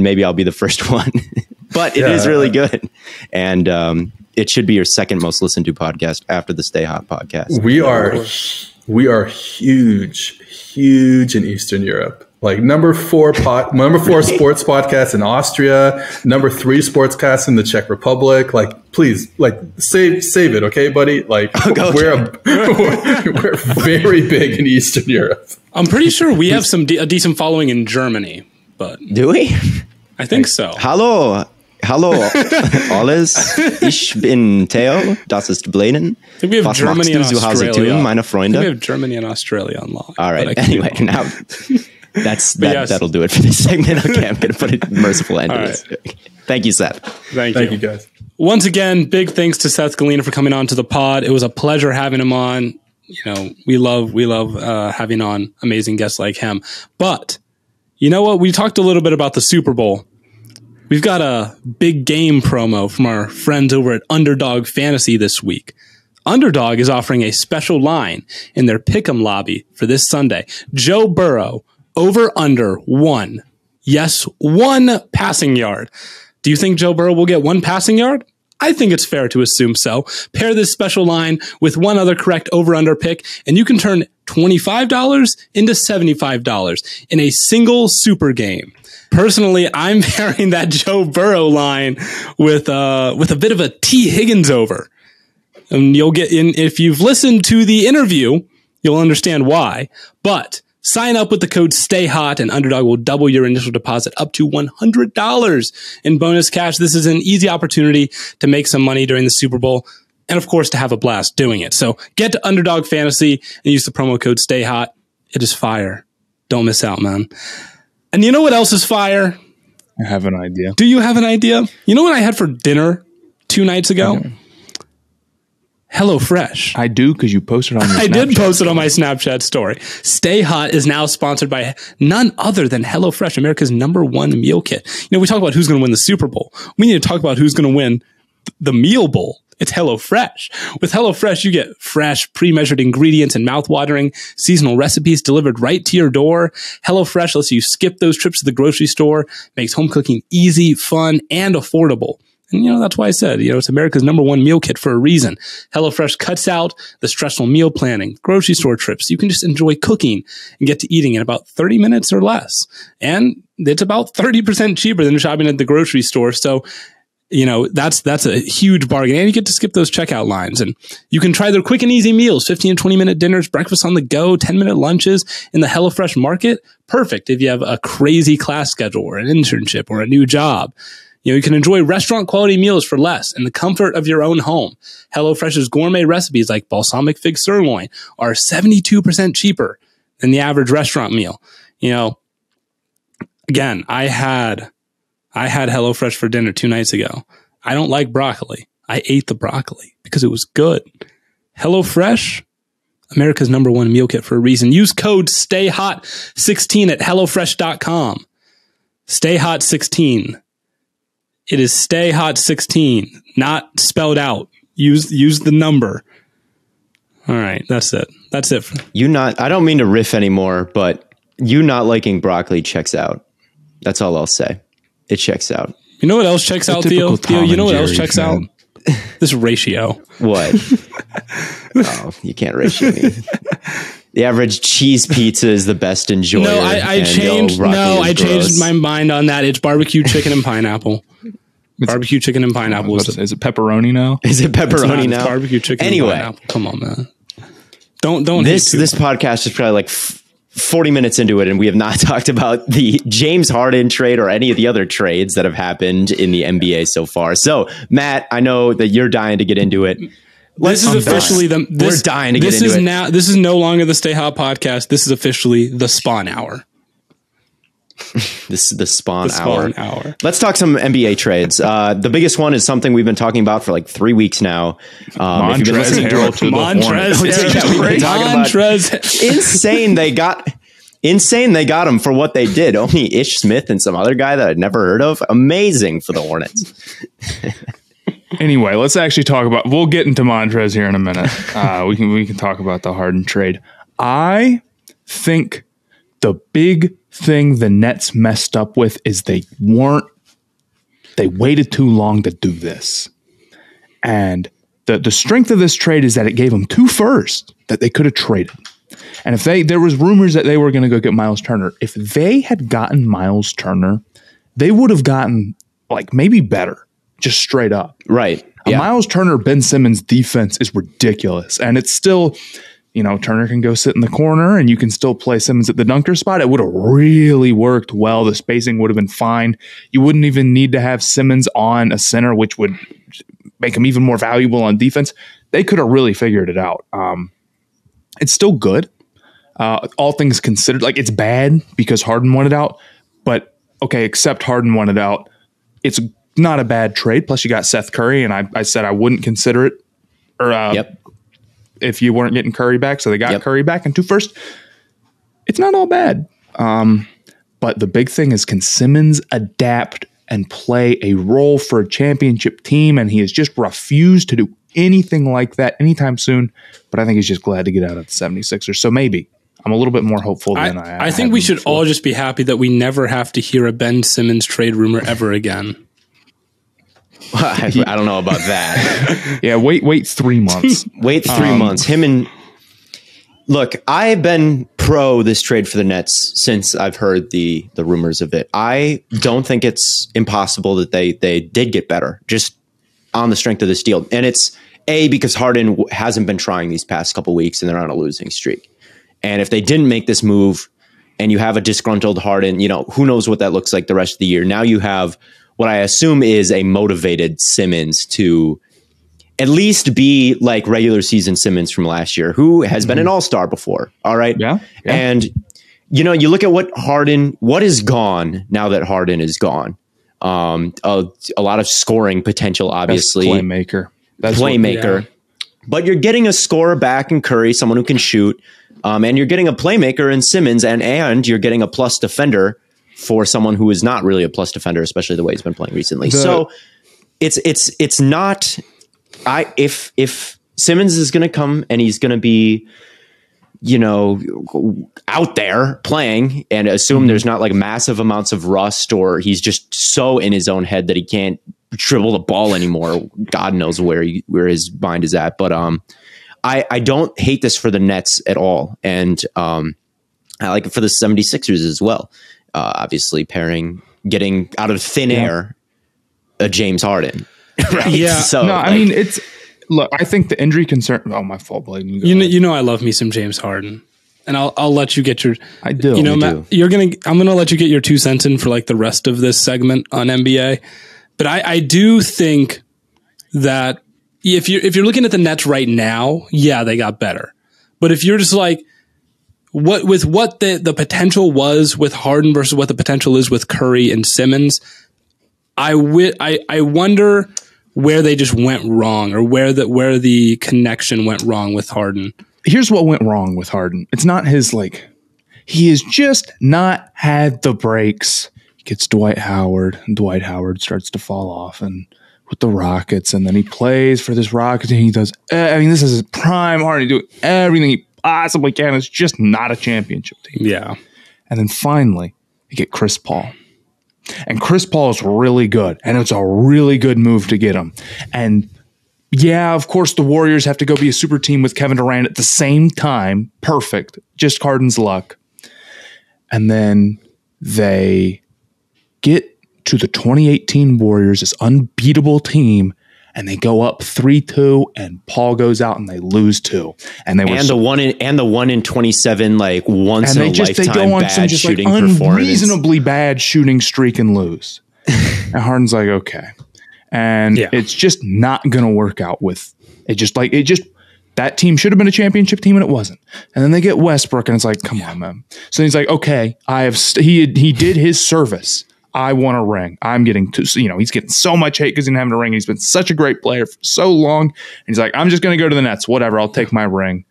maybe I'll be the first one. But it is really good. And it should be your second most listened to podcast after the Stay Hot podcast. We are huge in Eastern Europe. Number 4 sports podcast in Austria, number 3 sportscast in the Czech Republic. Please, save it, okay, buddy? We're very big in Eastern Europe. I'm pretty sure we have a decent following in Germany, but do we? I think so. Hallo, alles. Ich bin Theo. Das ist Blaiden. I think we have Germany and Australia. Meine Freunde? We have Germany and Australia on lock. All right. Anyway, now that'll do it for this segment. Okay, I'm going to put a merciful end to this. Thank you, Seth. Thank you, guys. Once again, big thanks to Seth Galina for coming on to the pod. It was a pleasure having him on. We love having on amazing guests like him. But you know what? We talked a little bit about the Super Bowl. We've got a big game promo from our friends over at Underdog Fantasy this week. Underdog is offering a special line in their Pick'em lobby for this Sunday. Joe Burrow, over under 1. Yes, 1 passing yard. Do you think Joe Burrow will get 1 passing yard? I think it's fair to assume so. Pair this special line with one other correct over-under pick, and you can turn $25 into $75 in a single super game. Personally, I'm pairing that Joe Burrow line with a bit of a T. Higgins over. And you'll get in, if you've listened to the interview, you'll understand why. But sign up with the code STAYHOT and Underdog will double your initial deposit up to $100 in bonus cash. This is an easy opportunity to make some money during the Super Bowl and, of course, to have a blast doing it. So get to Underdog Fantasy and use the promo code STAYHOT. It is fire. Don't miss out, man. And you know what else is fire? I have an idea. Do you have an idea? You know what I had for dinner 2 nights ago? Okay. HelloFresh. I do, because you posted on your Snapchat. I did post it on my Snapchat story. Stay Hot is now sponsored by none other than HelloFresh, America's #1 meal kit. We talk about who's going to win the Super Bowl. We need to talk about who's going to win the Meal Bowl. It's HelloFresh. With HelloFresh, you get fresh, pre-measured ingredients and mouth-watering seasonal recipes delivered right to your door. HelloFresh lets you skip those trips to the grocery store, makes home cooking easy, fun, and affordable. And, that's why I said, it's America's #1 meal kit for a reason. HelloFresh cuts out the stressful meal planning, grocery store trips. You can just enjoy cooking and get to eating in about 30 minutes or less. And it's about 30% cheaper than shopping at the grocery store. So, that's a huge bargain. And you get to skip those checkout lines. And you can try their quick and easy meals, 15 and 20-minute dinners, breakfast on the go, 10-minute lunches in the HelloFresh market. Perfect if you have a crazy class schedule or an internship or a new job. You can enjoy restaurant quality meals for less in the comfort of your own home. HelloFresh's gourmet recipes like balsamic fig sirloin are 72% cheaper than the average restaurant meal. Again, I had HelloFresh for dinner 2 nights ago. I don't like broccoli. I ate the broccoli because it was good. HelloFresh, America's #1 meal kit for a reason. Use code STAYHOT16 at HelloFresh.com. STAYHOT16. It is STAYHOT16, not spelled out. Use the number. All right, that's it. That's it. I don't mean to riff anymore, but you not liking broccoli checks out. That's all I'll say. It checks out. You know what else checks out, Theo? Theo, you know what else checks out? This ratio. What? Oh, you can't ratio me. The average cheese pizza is the best enjoyer. No, I changed my mind on that. It's barbecue chicken and pineapple. Barbecue chicken and pineapple. Is it pepperoni now? Is it pepperoni now? It's barbecue chicken and pineapple. Come on, man. Don't this podcast is probably like 40 minutes into it, and we have not talked about the James Harden trade or any of the other trades that have happened in the NBA so far. So, Matt, I know that you're dying to get into it. This is officially we're dying to get into it. This is no longer the Stay Hot podcast. This is officially the Spawn Hour. This is the Spawn Hour. Let's talk some NBA trades. The biggest one is something we've been talking about for like 3 weeks now. Montrez Insane they got him for what they did. Only Ish Smith and some other guy that I'd never heard of. Amazing for the Hornets. Anyway, let's actually talk about. We'll get into Montrez here in a minute. We can talk about the Harden trade. I think the big thing the Nets messed up with is they waited too long to do this, and the strength of this trade is that it gave them 2 firsts that they could have traded. And if there was rumors that they were going to go get Miles Turner, if they had gotten Miles Turner, they would have gotten like maybe better. Just straight up. Right. A Miles Turner, Ben Simmons defense is ridiculous. And it's still, Turner can go sit in the corner and you can still play Simmons at the dunker spot. It would have really worked well. The spacing would have been fine. You wouldn't even need to have Simmons on a center, which would make him even more valuable on defense. They could have really figured it out. It's still good. All things considered, like it's bad because Harden wanted out. But okay, except Harden wanted out. It's not a bad trade. Plus, you got Seth Curry, and I said I wouldn't consider it, or if you weren't getting Curry back. So they got Curry back and 2 firsts. It's not all bad. But the big thing is, can Simmons adapt and play a role for a championship team? And he has just refused to do anything like that anytime soon. But I think he's just glad to get out of the 76ers. So maybe I'm a little bit more hopeful than I think we should all just be happy that we never have to hear a Ben Simmons trade rumor ever again. I don't know about that. Yeah, wait 3 months. Wait 3 months. Look, I've been pro this trade for the Nets since I've heard the rumors of it. I don't think it's impossible that they did get better just on the strength of this deal. And it's because Harden hasn't been trying these past couple weeks and they're on a losing streak. And if they didn't make this move and you have a disgruntled Harden, who knows what that looks like the rest of the year. Now you have what I assume is a motivated Simmons to at least be like regular season Simmons from last year, who has been an all-star before. All right. Yeah. And, you look at what is gone now that Harden is gone. A lot of scoring potential, obviously. Best playmaker. But you're getting a scorer back in Curry, someone who can shoot. And you're getting a playmaker in Simmons and you're getting a plus defender for someone who is not really a plus defender, especially the way he's been playing recently. So it's not. If Simmons is going to come and he's going to be, out there playing, and assume there's not like massive amounts of rust, or he's just so in his own head that he can't dribble the ball anymore. God knows where his mind is at. But I don't hate this for the Nets at all, and I like it for the 76ers as well. Obviously getting out of thin air a James Harden. Right? Yeah. So, no, I mean, look, I think the injury concern. Oh, my fault, Blaiden. You know, I love me some James Harden, and I'll let you get your. I do. Matt, I'm gonna let you get your 2 cents in for like the rest of this segment on NBA, but I do think that if you're looking at the Nets right now, yeah, they got better, but if you're just like what the potential was with Harden versus what the potential is with Curry and Simmons, I wonder where they just went wrong, or where the connection went wrong with Harden. Here's what went wrong with Harden. It's not he has just not had the breaks. He gets Dwight Howard, and Dwight Howard starts to fall off, and with the Rockets, and then he plays for this Rockets, and he does. This is his prime Harden. He do everything he possibly can. It's just not a championship team. Yeah. And then finally, you get Chris Paul. And Chris Paul is really good, and it's a really good move to get him. And yeah, of course, the Warriors have to go be a super team with Kevin Durant at the same time. Perfect. Just Harden's luck. And then they get to the 2018 Warriors, this unbeatable team, and they go up 3-2, and Paul goes out and they lose 2. And they were the one in 27, like once in a lifetime they go on bad some just shooting like performance. Unreasonably bad shooting streak and lose. And Harden's like, okay. And it's just not gonna work out with it. Just that team should have been a championship team and it wasn't. And then they get Westbrook and it's like, come on, man. So he's like, okay, he did his service. I want a ring. I'm getting to, he's getting so much hate because he didn't have a ring. He's been such a great player for so long. And he's like, I'm just going to go to the Nets. Whatever. I'll take my ring.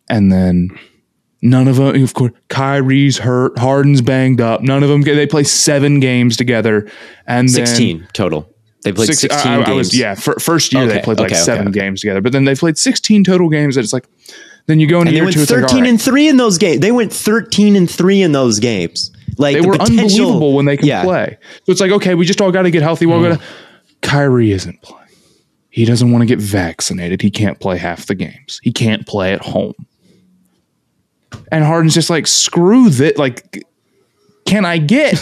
And then none of them, of course, Kyrie's hurt. Harden's banged up. None of them, they play 7 games together. And 16 total. They played 16 games. First year they played 7 games together. But then they played 16 total games. And it's like, then you go into year 2. They went 13-3 in those games. They went 13-3 in those games. Like they were unbelievable when they can play. So it's like, okay, we just all got to get healthy. Kyrie isn't playing. He doesn't want to get vaccinated. He can't play half the games. He can't play at home. And Harden's just like, screw that. Like, can I get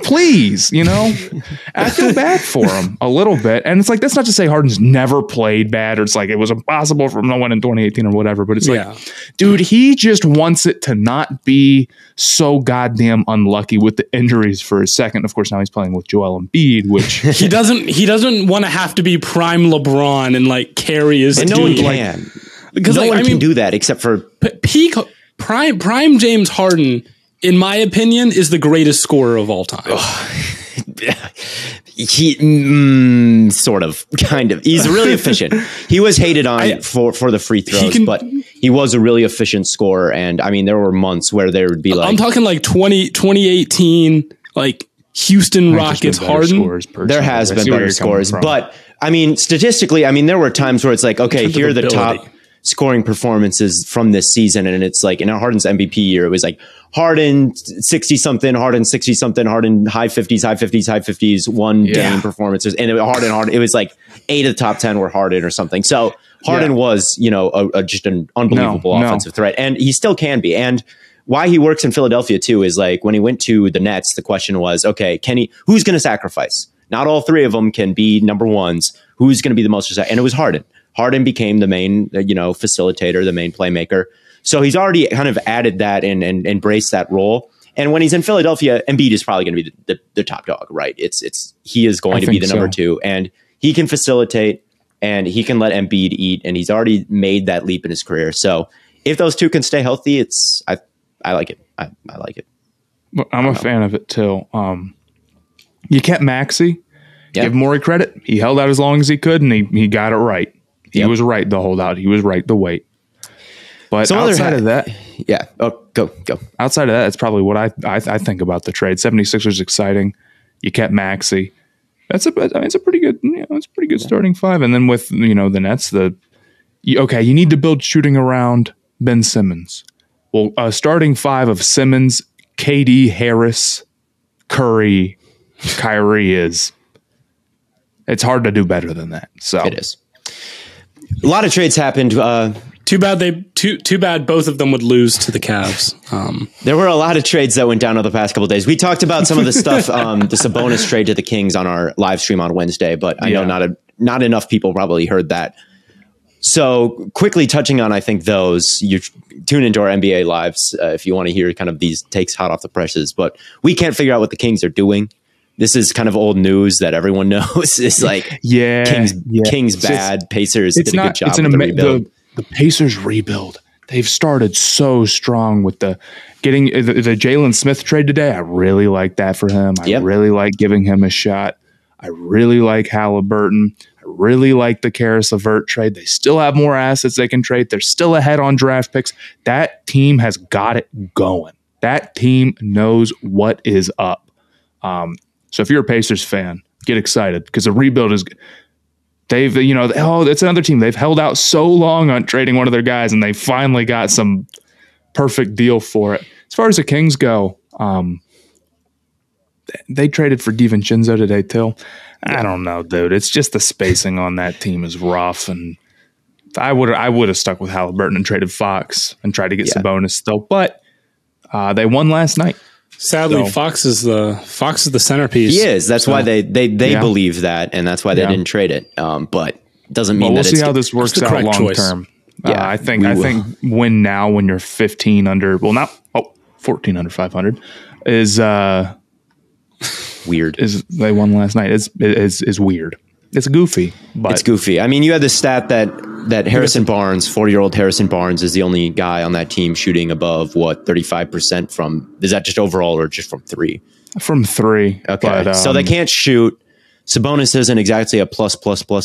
please, I feel bad for him a little bit. And it's like, that's not to say Harden's never played bad, or it's like it was impossible for him to win in 2018 or whatever. But it's like, dude, he just wants it to not be so goddamn unlucky with the injuries for a second. Of course, now he's playing with Joel Embiid, which he doesn't want to have to be prime LeBron and like carry his team. No one can. Because no one can do that except for peak prime James Harden. In my opinion, is the greatest scorer of all time. He sort of, kind of. He's really efficient. He was hated on for the free throws, but he was a really efficient scorer. And I mean, there were months where there would be like, I'm talking like 2018, like Houston Rockets Harden. There has been better scores, but I mean, statistically, there were times where it's like, okay, here are the top scoring performances from this season, and it's like in Harden's MVP year, it was like Harden 60-something, Harden 60-something, Harden high 50s, one game performances, and Harden. It was like 8 of the top 10 were Harden or something. So Harden was, just an unbelievable offensive threat, and he still can be. And why he works in Philadelphia too is like when he went to the Nets, the question was, okay, who's going to sacrifice? Not all 3 of them can be number ones. Who's going to be the most? And it was Harden. Harden became the main, facilitator, the main playmaker. So he's already kind of added that and embraced that role. And when he's in Philadelphia, Embiid is probably going to be the top dog, right? He is going to be the number 2, and he can facilitate and he can let Embiid eat, and he's already made that leap in his career. So if those 2 can stay healthy, I like it. I like it. I'm a fan of it too. You kept Maxey. Give Morey credit. He held out as long as he could, and he got it right. He was right the holdout. He was right the wait. But outside of that, go. Outside of that, it's probably what I think about the trade. 76ers exciting. You kept Maxey. It's a pretty good. It's a pretty good starting 5. And then with the Nets, you need to build shooting around Ben Simmons. Well, a starting 5 of Simmons, KD, Harris, Curry, Kyrie is. It's hard to do better than that. So it is. A lot of trades happened. Too bad both of them would lose to the Cavs. There were a lot of trades that went down over the past couple of days. We talked about some of the stuff, the Sabonis trade to the Kings on our live stream on Wednesday, but I know not enough people probably heard that. So quickly touching on, I think those, you tune into our NBA lives if you want to hear kind of these takes hot off the presses, but we can't figure out what the Kings are doing. This is kind of old news that everyone knows. It's like, Kings bad, Pacers did a good job with the rebuild. The Pacers rebuild. They've started so strong with getting the Jalen Smith trade today. I really like that for him. I really like giving him a shot. I really like Halliburton. I really like the Karis LeVert trade. They still have more assets they can trade. They're still ahead on draft picks. That team has got it going. That team knows what is up. So if you're a Pacers fan, get excited because the rebuild is. They've, it's another team. They've held out so long on trading one of their guys, and they finally got some perfect deal for it. As far as the Kings go, they traded for DiVincenzo today too. I don't know, dude. It's just the spacing on that team is rough, and I would have stuck with Halliburton and traded Fox and tried to get Sabonis still, but they won last night. Sadly, So- Fox is the centerpiece. He is. That's why they believe that, and that's why they didn't trade it. But doesn't mean we'll that see how this works the out correct long choice. term. Yeah, I think win now when you're 15 under. Well, now 14 under 500 is weird. Is they won last night? Is weird. It's goofy, but It's goofy. I mean, you had the stat that Harrison Barnes, 40-year-old Harrison Barnes, is the only guy on that team shooting above 35% from. Is that just overall or just from three? from three. Okay, but, so they can't shoot. Sabonis isn't exactly a plus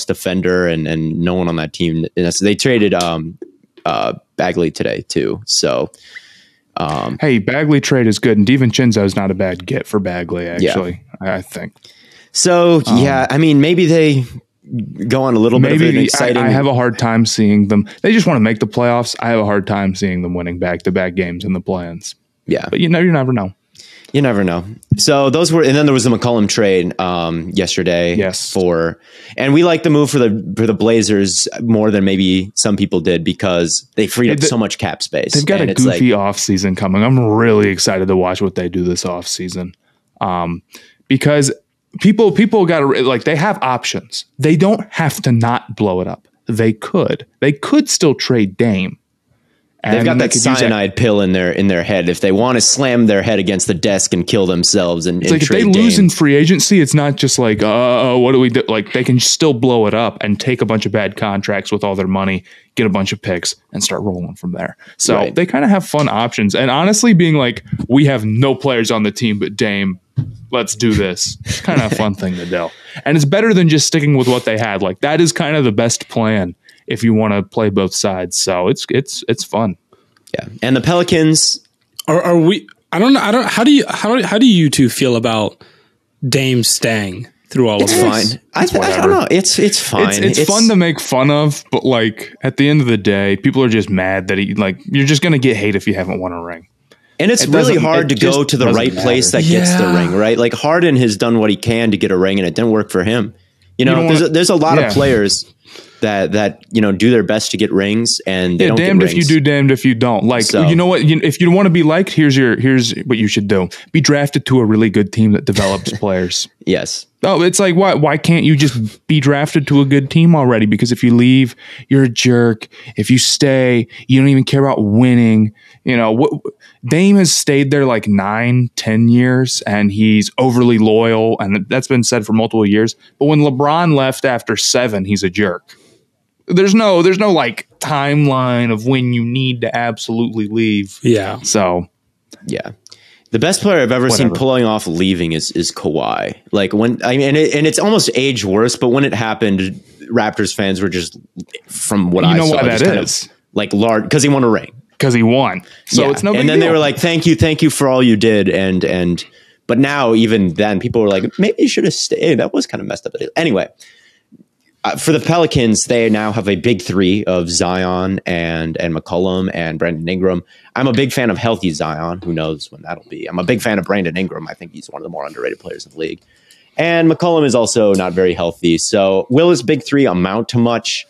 defender, and no one on that team. They traded Bagley today too. So hey, Bagley trade is good, and DiVincenzo is not a bad get for Bagley. Actually, I think. So I mean, maybe they go on a little bit of an exciting. I have a hard time seeing them. They just want to make the playoffs. I have a hard time seeing them winning back-to-back games in the play-ins. Yeah, but you never know. You never know. So those were, and then there was the McCollum trade yesterday. Yes, and we like the move for the Blazers more than maybe some people did because they freed up so much cap space. They've got a goofy offseason coming. I'm really excited to watch what they do this offseason because. People got to they have options. They don't have to not blow it up. They could still trade Dame. And they've got that cyanide pill in their head. If they want to slam their head against the desk and kill themselves, and if they lose in free agency, it's not just like, what do we do? Like they can still blow it up and take a bunch of bad contracts with all their money, get a bunch of picks, and start rolling from there. So they kind of have fun options. And honestly, being like, we have no players on the team but Dame. Let's do this. It's kind of a fun thing to do. And it's better than just sticking with what they had. Like that is kind of the best plan if you want to play both sides. So it's fun. Yeah. And the Pelicans are we I don't know. How do you two feel about Dame staying through all of this? Fine. I don't know. It's fine. It's fun to make fun of, but like at the end of the day, people are just mad that you're just going to get hate if you haven't won a ring. And it's really hard to go to the right place that gets the ring, right? Like Harden has done what he can to get a ring, and it didn't work for him. There's a lot of players that do their best to get rings, and they don't damned get if you do, damned if you don't. Like you know what? If you want to be liked, here's what you should do: be drafted to a really good team that develops players. Yes. Oh, it's like why can't you just be drafted to a good team already? Because if you leave, you're a jerk. If you stay, you don't even care about winning. Dame has stayed there like 9-10 years, and he's overly loyal, and that's been said for multiple years. But when LeBron left after 7, he's a jerk. There's no like timeline of when you need to absolutely leave. Yeah. So yeah. The best player I've ever seen pulling off leaving is Kawhi. Like and it's almost aged worse, but when it happened, Raptors fans were just, from what I saw, why that kind is. Of like large because he won a ring. Because he won. So it's no big And then deal. they were like, thank you for all you did. But now even then people were like, maybe you should have stayed. That was kind of messed up. Anyway, for the Pelicans, they now have a big three of Zion and McCollum and Brandon Ingram. I'm a big fan of healthy Zion. Who knows when that'll be? I'm a big fan of Brandon Ingram. I think he's one of the more underrated players in the league. And McCollum is also not very healthy. So will his big three amount to much?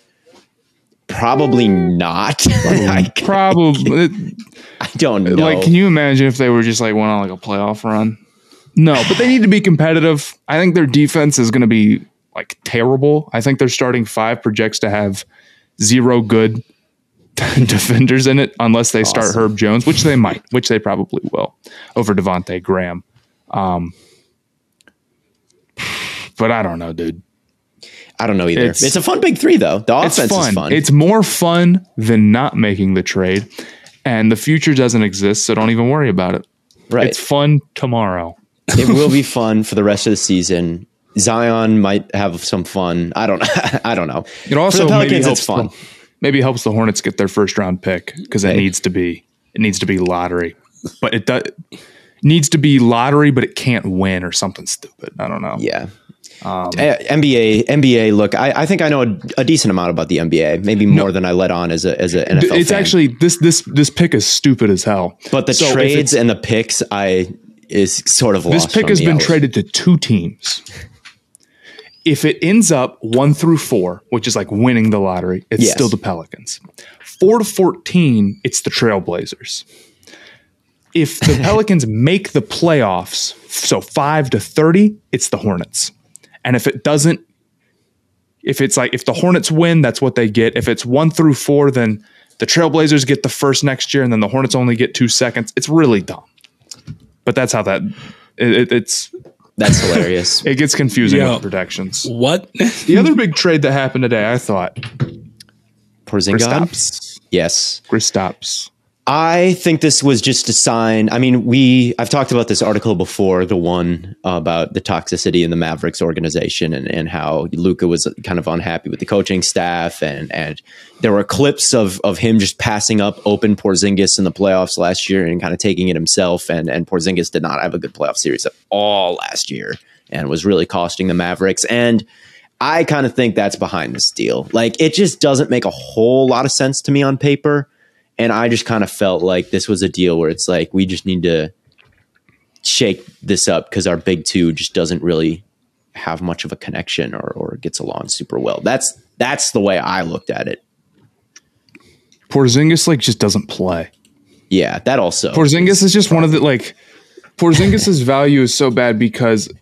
Probably not. I don't know. Like, can you imagine if they were just like went on like a playoff run? No, but they need to be competitive. I think their defense is going to be like terrible. I think their starting 5 projects to have 0 good defenders in it unless they start Herb Jones, which they might, which they probably will, over Devontae Graham. But I don't know, dude. I don't know either. It's a fun big three, though. The offense is fun. It's more fun than not making the trade, and the future doesn't exist, so don't even worry about it. Right. It's fun tomorrow. It will be fun for the rest of the season. Zion might have some fun. I don't know. It also for the Pelicans, it's fun. Maybe helps the Hornets get their first round pick because it needs to be lottery, but it needs to be lottery, but it can't win or something stupid. I don't know. Yeah. NBA. Look, I think I know a decent amount about the NBA, maybe more than I let on as an NFL It's fan. Actually, this pick is stupid as hell. But the trades and the picks, is sort of lost. This pick has been traded to 2 teams. If it ends up 1 through 4, which is like winning the lottery, it's still the Pelicans. 4 to 14, it's the Trailblazers. If the Pelicans make the playoffs, so 5 to 30, it's the Hornets. And if it doesn't, if the Hornets win, that's what they get. If it's 1 through 4, then the Trailblazers get the first next year, and then the Hornets only get 2 seconds. It's really dumb. But that's how that's hilarious. It gets confusing with protections. What? The other big trade that happened today, I thought. Porzingis? Yes. Kristaps. I think this was just a sign. I mean, I've talked about this article before, the one about the toxicity in the Mavericks organization and how Luka was kind of unhappy with the coaching staff. And there were clips of him just passing up open Porzingis in the playoffs last year and kind of taking it himself. And Porzingis did not have a good playoff series at all last year and was really costing the Mavericks. And I kind of think that's behind this deal. Like, it just doesn't make a whole lot of sense to me on paper. And I just kind of felt like this was a deal where it's like, we just need to shake this up because our big 2 just doesn't really have much of a connection or gets along super well. That's the way I looked at it. Porzingis just doesn't play. Yeah, that also. Porzingis is just one of the Porzingis's value is so bad because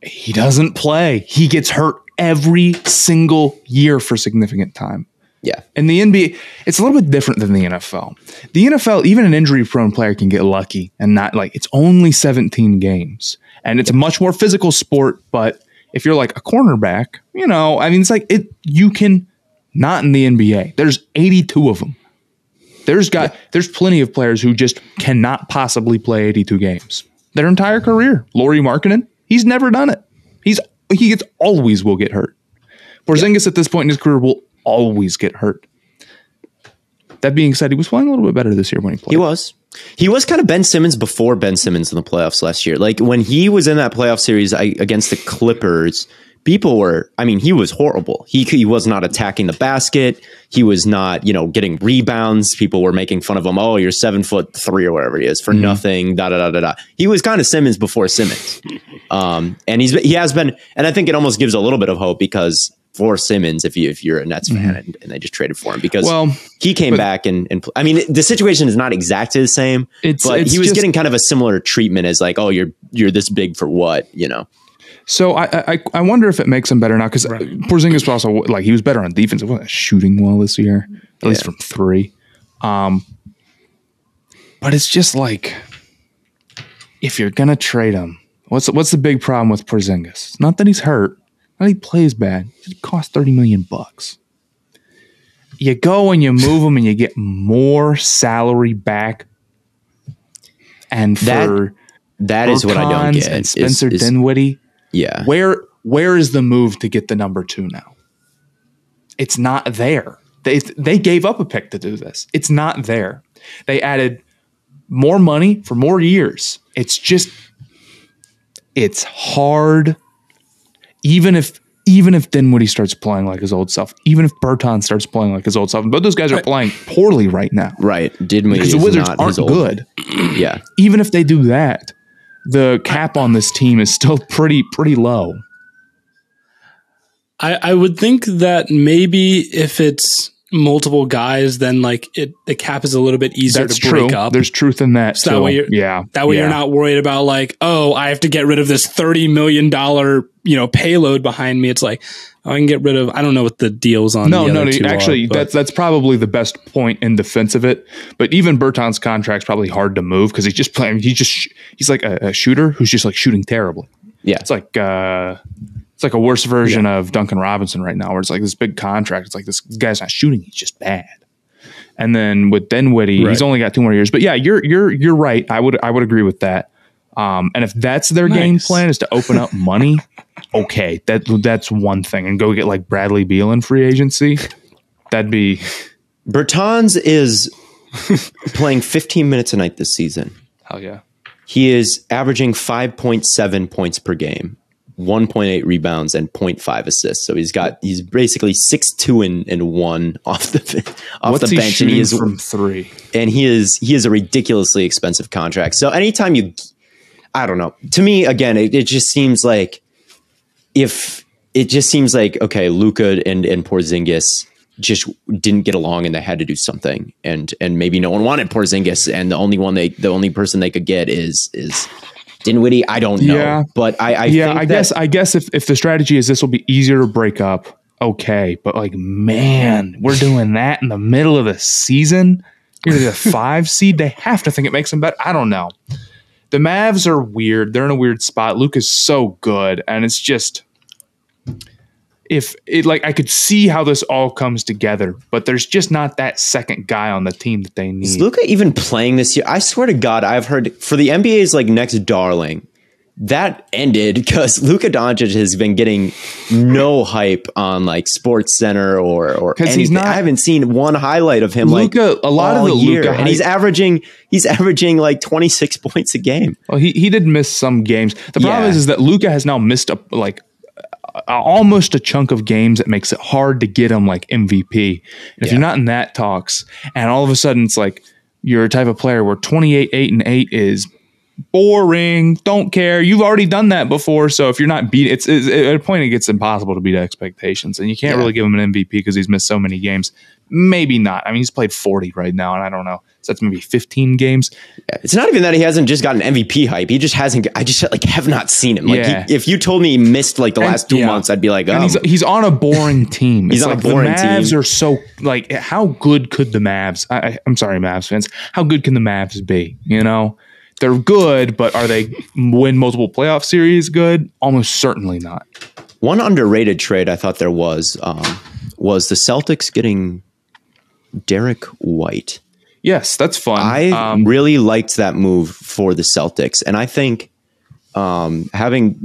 he doesn't play. He gets hurt every single year for significant time. Yeah. And the NBA, it's a little bit different than the NFL. The NFL, even an injury-prone player can get lucky and not it's only 17 games. And it's a much more physical sport, but if you're like a cornerback, it's you can not in the NBA. There's 82 of them. There's plenty of players who just cannot possibly play 82 games their entire career. Lauri Markkanen, he's never done it. He always will get hurt. Porzingis at this point in his career will always get hurt. That being said, he was playing a little bit better this year when he played. He was kind of Ben Simmons before Ben Simmons in the playoffs last year. Like when he was in that playoff series against the Clippers, people were, he was horrible. He was not attacking the basket. He was not, getting rebounds. People were making fun of him. Oh, you're 7'3" or whatever he is for nothing. He was kind of Simmons before Simmons. And he has been, and I think it almost gives a little bit of hope because for Simmons, if you're a Nets fan and they just traded for him because he came back and the situation is not exactly the same, but he was getting kind of a similar treatment as like, oh, you're this big for what, So I wonder if it makes him better now because Porzingis was also he was better on defense. He wasn't shooting well this year, at least from 3. But it's just if you're gonna trade him, what's the big problem with Porzingis? It's not that he's hurt. Not he plays bad. It costs $30 million. You go and you move him and you get more salary back. And for that is what I don't get. And Spencer Dinwiddie. Yeah. Where is the move to get the number 2 now? It's not there. They gave up a pick to do this. It's not there. They added more money for more years. It's hard. Even if Dinwiddie starts playing like his old self, even if Bertans starts playing like his old self, but those guys are playing poorly right now. Right. Dinwiddie because the Wizards aren't good. Yeah. Even if they do that, the cap on this team is still pretty low. I would think that maybe if it's multiple guys, then the cap is a little bit easier to break up. There's truth in that. So that way you're not worried about I have to get rid of this $30 million payload behind me. It's I can get rid of. I don't know what the deals on. No. Actually, that's probably the best point in defense of it. But even Bertans' contract's probably hard to move because he's just playing. He's like a shooter who's just shooting terribly. Yeah, it's like a worse version of Duncan Robinson right now, where it's this big contract. It's this guy's not shooting; he's just bad. And then with Dinwiddie, he's only got 2 more years. But yeah, you're right. I would agree with that. And if that's their game plan is to open up money, okay, that's one thing. And go get Bradley Beal in free agency. That'd be. Bertans is playing 15 minutes a night this season. Hell yeah. He is averaging 5.7 points per game, 1.8 rebounds, and 0.5 assists. So he's basically 6-2 and 1 off the bench. And he is from 3. And he is a ridiculously expensive contract. So anytime I don't know. To me, again, it just seems like okay, Luka and Porzingis just didn't get along and they had to do something, and maybe no one wanted Porzingis, and the only person they could get is Dinwiddie. I don't know, yeah. But I guess if the strategy is this will be easier to break up, okay, but like, man, we're doing that in the middle of the season. You're the 5 seed. They have to think it makes them better. I don't know. The Mavs are weird. They're in a weird spot. Luka's so good, and it's just. I could see how this all comes together, but there's just not that second guy on the team that they need. Is Luka even playing this year? I swear to God, I've heard for the NBA's like next darling, that ended because Luka Doncic has been getting no hype on like Sports Center or anything. I haven't seen one highlight of him Luka, a lot all of the year, Luka, and he's averaging like 26 points a game. Well, he did miss some games. The problem is that Luka has now missed almost a chunk of games that makes it hard to get him like MVP. And if you're not in that talks, and all of a sudden it's like you're a type of player where 28, 8 and 8 is boring, don't care. You've already done that before. So if you're not beat, it's at a point it gets impossible to beat expectations, and you can't really give him an MVP because he's missed so many games. Maybe not. I mean, he's played 40 right now, and I don't know. So that's maybe 15 games. Yeah, it's not even that he hasn't just gotten MVP hype. He just hasn't. I just like have not seen him. Like if you told me he missed like the last 2 months, I'd be like, oh, he's on a boring team. He's on a boring team. The Mavs are so like, how good could the Mavs? I'm sorry, Mavs fans. How good can the Mavs be? You know, they're good, but are they win multiple playoff series good? Almost certainly not. One underrated trade I thought there was the Celtics getting Derek White. Yes, that's fun. I really liked that move for the Celtics. And I think having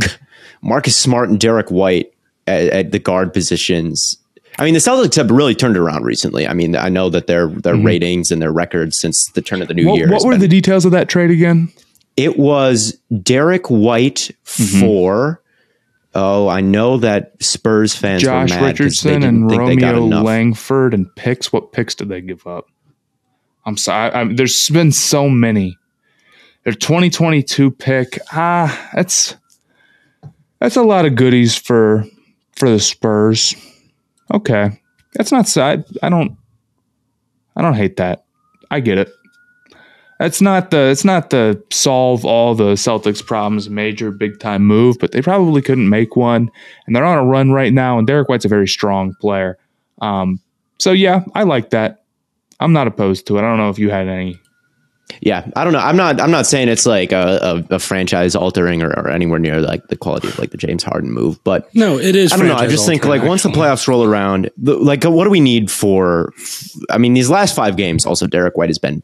Marcus Smart and Derek White at the guard positions, I mean, the Celtics have really turned it around recently. I mean, I know that their ratings and their records since the turn of the new year. What were the details of that trade again? It was Derek White for... Oh, I know that Spurs fans Josh were mad Richardson and Romeo Langford and picks. What picks did they give up? I'm sorry. There's been so many. Their 2022 pick. That's a lot of goodies for the Spurs. Okay, that's not sad. I don't hate that. I get it. It's not the solve all the Celtics problems, major big time move, but they probably couldn't make one, and they're on a run right now. And Derek White's a very strong player, so yeah, I like that. I'm not opposed to it. I don't know if you had any. Yeah, I don't know. I'm not saying it's like a franchise altering or anywhere near like the quality of like the James Harden move, but no, it is. I don't know. I just think like once the playoffs roll around, like what do we need for? I mean, these last 5 games, also Derek White has been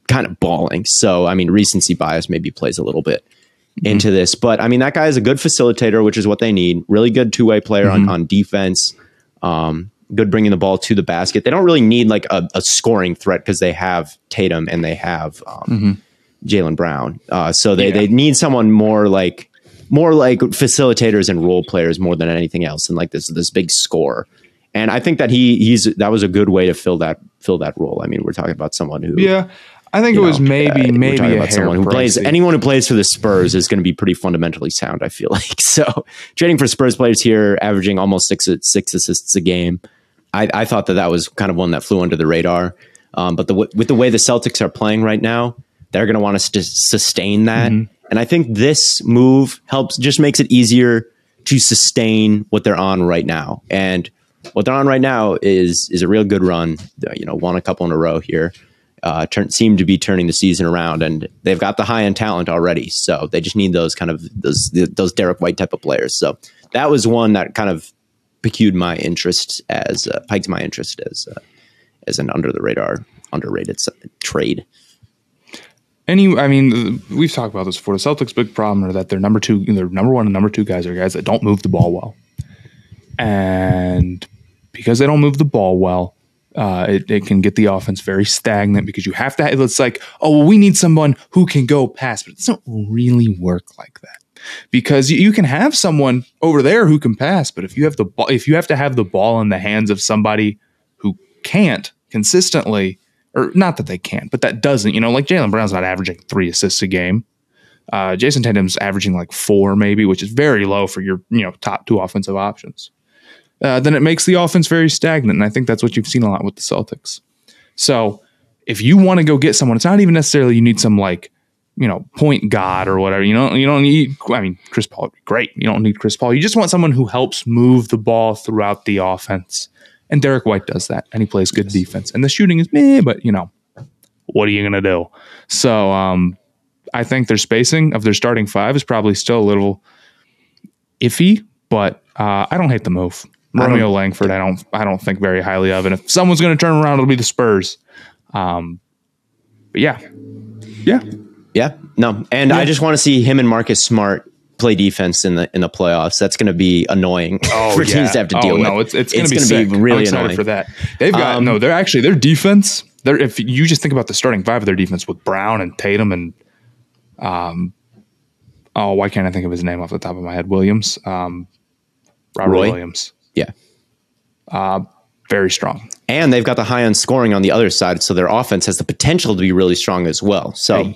kind of balling. So, I mean, recency bias maybe plays a little bit into this, but I mean, that guy is a good facilitator, which is what they need. Really good 2-way player on defense. Good bringing the ball to the basket. They don't really need like a scoring threat because they have Tatum and they have Jaylen Brown. So they need someone more like facilitators and role players more than anything else. And like this big score. And I think that that was a good way to fill that role. I mean, we're talking about someone who, I think it was maybe anyone who plays for the Spurs is going to be pretty fundamentally sound, I feel like. So trading for Spurs players here, averaging almost six assists a game. I thought that was kind of one that flew under the radar. But with the way the Celtics are playing right now, they're going to want us to sustain that. And I think this move just makes it easier to sustain what they're on right now. And what they're on right now is a real good run. Won a couple in a row here. Seem to be turning the season around, and they've got the high end talent already. So they just need those kind of those Derek White type of players. So that was one that kind of piqued my interest as an under the radar, underrated trade. We've talked about this before. The Celtics' big problem are that their number 1 and number 2 guys are guys that don't move the ball well, and because they don't move the ball well, It can get the offense very stagnant because you have to. It's like, oh, well, we need someone who can go pass, but it doesn't really work like that because you can have someone over there who can pass, but if you have to have the ball in the hands of somebody who can't consistently, or not that they can't, but that doesn't, like Jaylen Brown's not averaging 3 assists a game. Jason Tatum's averaging like 4 maybe, which is very low for your top 2 offensive options. Then it makes the offense very stagnant. And I think that's what you've seen a lot with the Celtics. So if you want to go get someone, it's not even necessarily you need some point guard or whatever. You don't need, Chris Paul would be great. You don't need Chris Paul. You just want someone who helps move the ball throughout the offense. And Derek White does that. And he plays good defense. And the shooting is meh, but what are you going to do? So I think their spacing of their starting 5 is probably still a little iffy, but I don't hate the move. Romeo Langford, I don't think very highly of. And if someone's going to turn around, it'll be the Spurs. But yeah. No, and I just want to see him and Marcus Smart play defense in the playoffs. That's going to be annoying for teams to have to deal with. No, it's going to be really annoying for that. They've got their defense. If you just think about the starting 5 of their defense with Brown and Tatum and why can't I think of his name off the top of my head? Williams, Robert Williams. Yeah. Very strong. And they've got the high end scoring on the other side, so their offense has the potential to be really strong as well. So,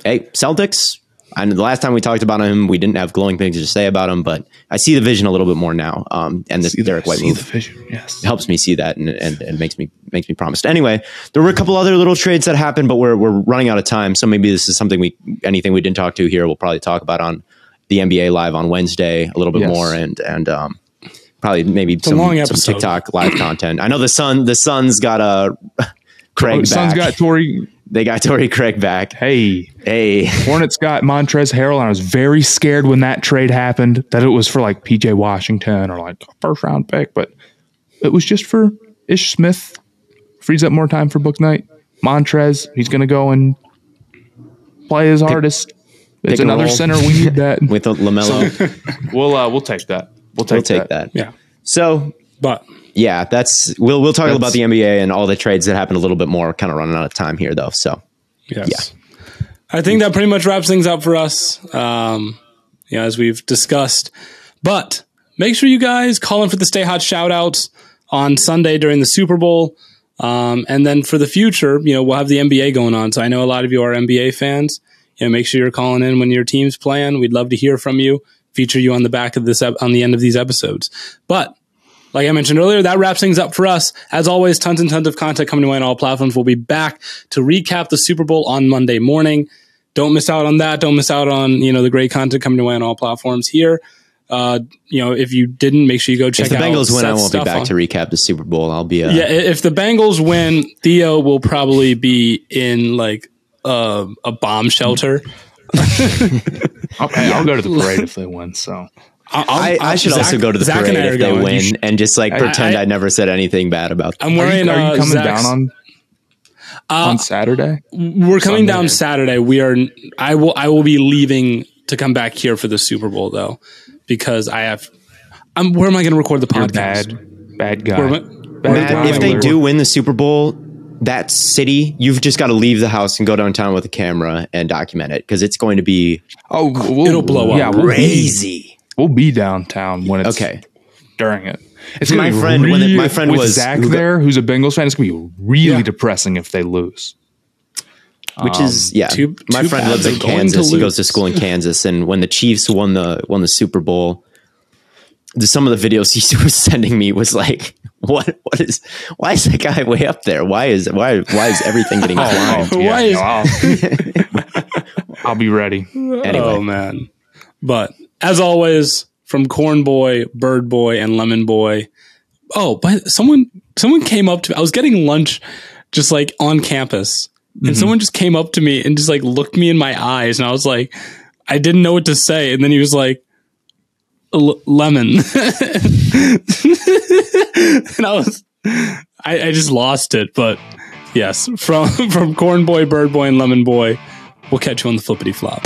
hey Celtics, and the last time we talked about him, we didn't have glowing things to say about him, but I see the vision a little bit more now. And this Derek White move helps me see that and makes me promised. Anyway, there were a couple other little trades that happened, but we're running out of time. So maybe this is something anything we didn't talk to here, we'll probably talk about on the NBA Live on Wednesday a little bit more and probably maybe some TikTok live content. I know the Suns got Craig back. Suns got Torrey. They got Torrey Craig back. Hey. Hornets got Montrezl Harrell, and I was very scared when that trade happened that it was for like PJ Washington or like a first round pick, but it was just for Ish Smith. Frees up more time for book night. Montrez, he's going to go and play his hardest. It's another center. We need that with a LaMelo. So, we'll take that. We'll take that. Yeah. So, but yeah, we'll talk about the NBA and all the trades that happened a little bit more. Kind of running out of time here, though. So, yes. Yeah. I think that pretty much wraps things up for us. As we've discussed, but make sure you guys call in for the Stay Hot shout outs on Sunday during the Super Bowl. And then for the future, we'll have the NBA going on. So I know a lot of you are NBA fans. Make sure you're calling in when your team's playing. We'd love to hear from you, feature you on the back of this, on the end of these episodes. But like I mentioned earlier, that wraps things up for us. As always, tons and tons of content coming to on all platforms. We'll be back to recap the Super Bowl on Monday morning. Don't miss out on that. Don't miss out on, the great content coming to on all platforms here. If you didn't, make sure you go check out. If the Bengals win, I won't be back to recap the Super Bowl. I'll be if the Bengals win, Theo will probably be in like a bomb shelter. Okay, I'll go to the parade if they win. So I should also go to the parade if they win and just pretend I never said anything bad about them. I'm wearing. Are you coming down on Saturday? We're coming down Saturday. I will be leaving to come back here for the Super Bowl though, because where am I going to record the podcast? Bad guy. If they do win the Super Bowl, that city, you've just got to leave the house and go downtown with a camera and document it because it's going to be it'll blow up. Yeah, crazy. We'll be downtown when it's during it. It's my friend my friend was Zach there, who's a Bengals fan. It's gonna be really depressing if they lose. Which is my friend lives in Kansas. He goes to school in Kansas, and when the Chiefs won the Super Bowl, some of the videos he was sending me was like, why is that guy way up there? Why is everything getting climbed? I'll be ready. Anyway. Oh man. But as always, from Corn Boy, Bird Boy, and Lemon Boy. Oh, but someone came up to me. I was getting lunch just like on campus. And someone just came up to me and just like looked me in my eyes. And I was like, I didn't know what to say. And then he was like, lemon. And I just lost it. But yes, from Corn Boy, Bird Boy, and Lemon Boy, we'll catch you on the flippity flop.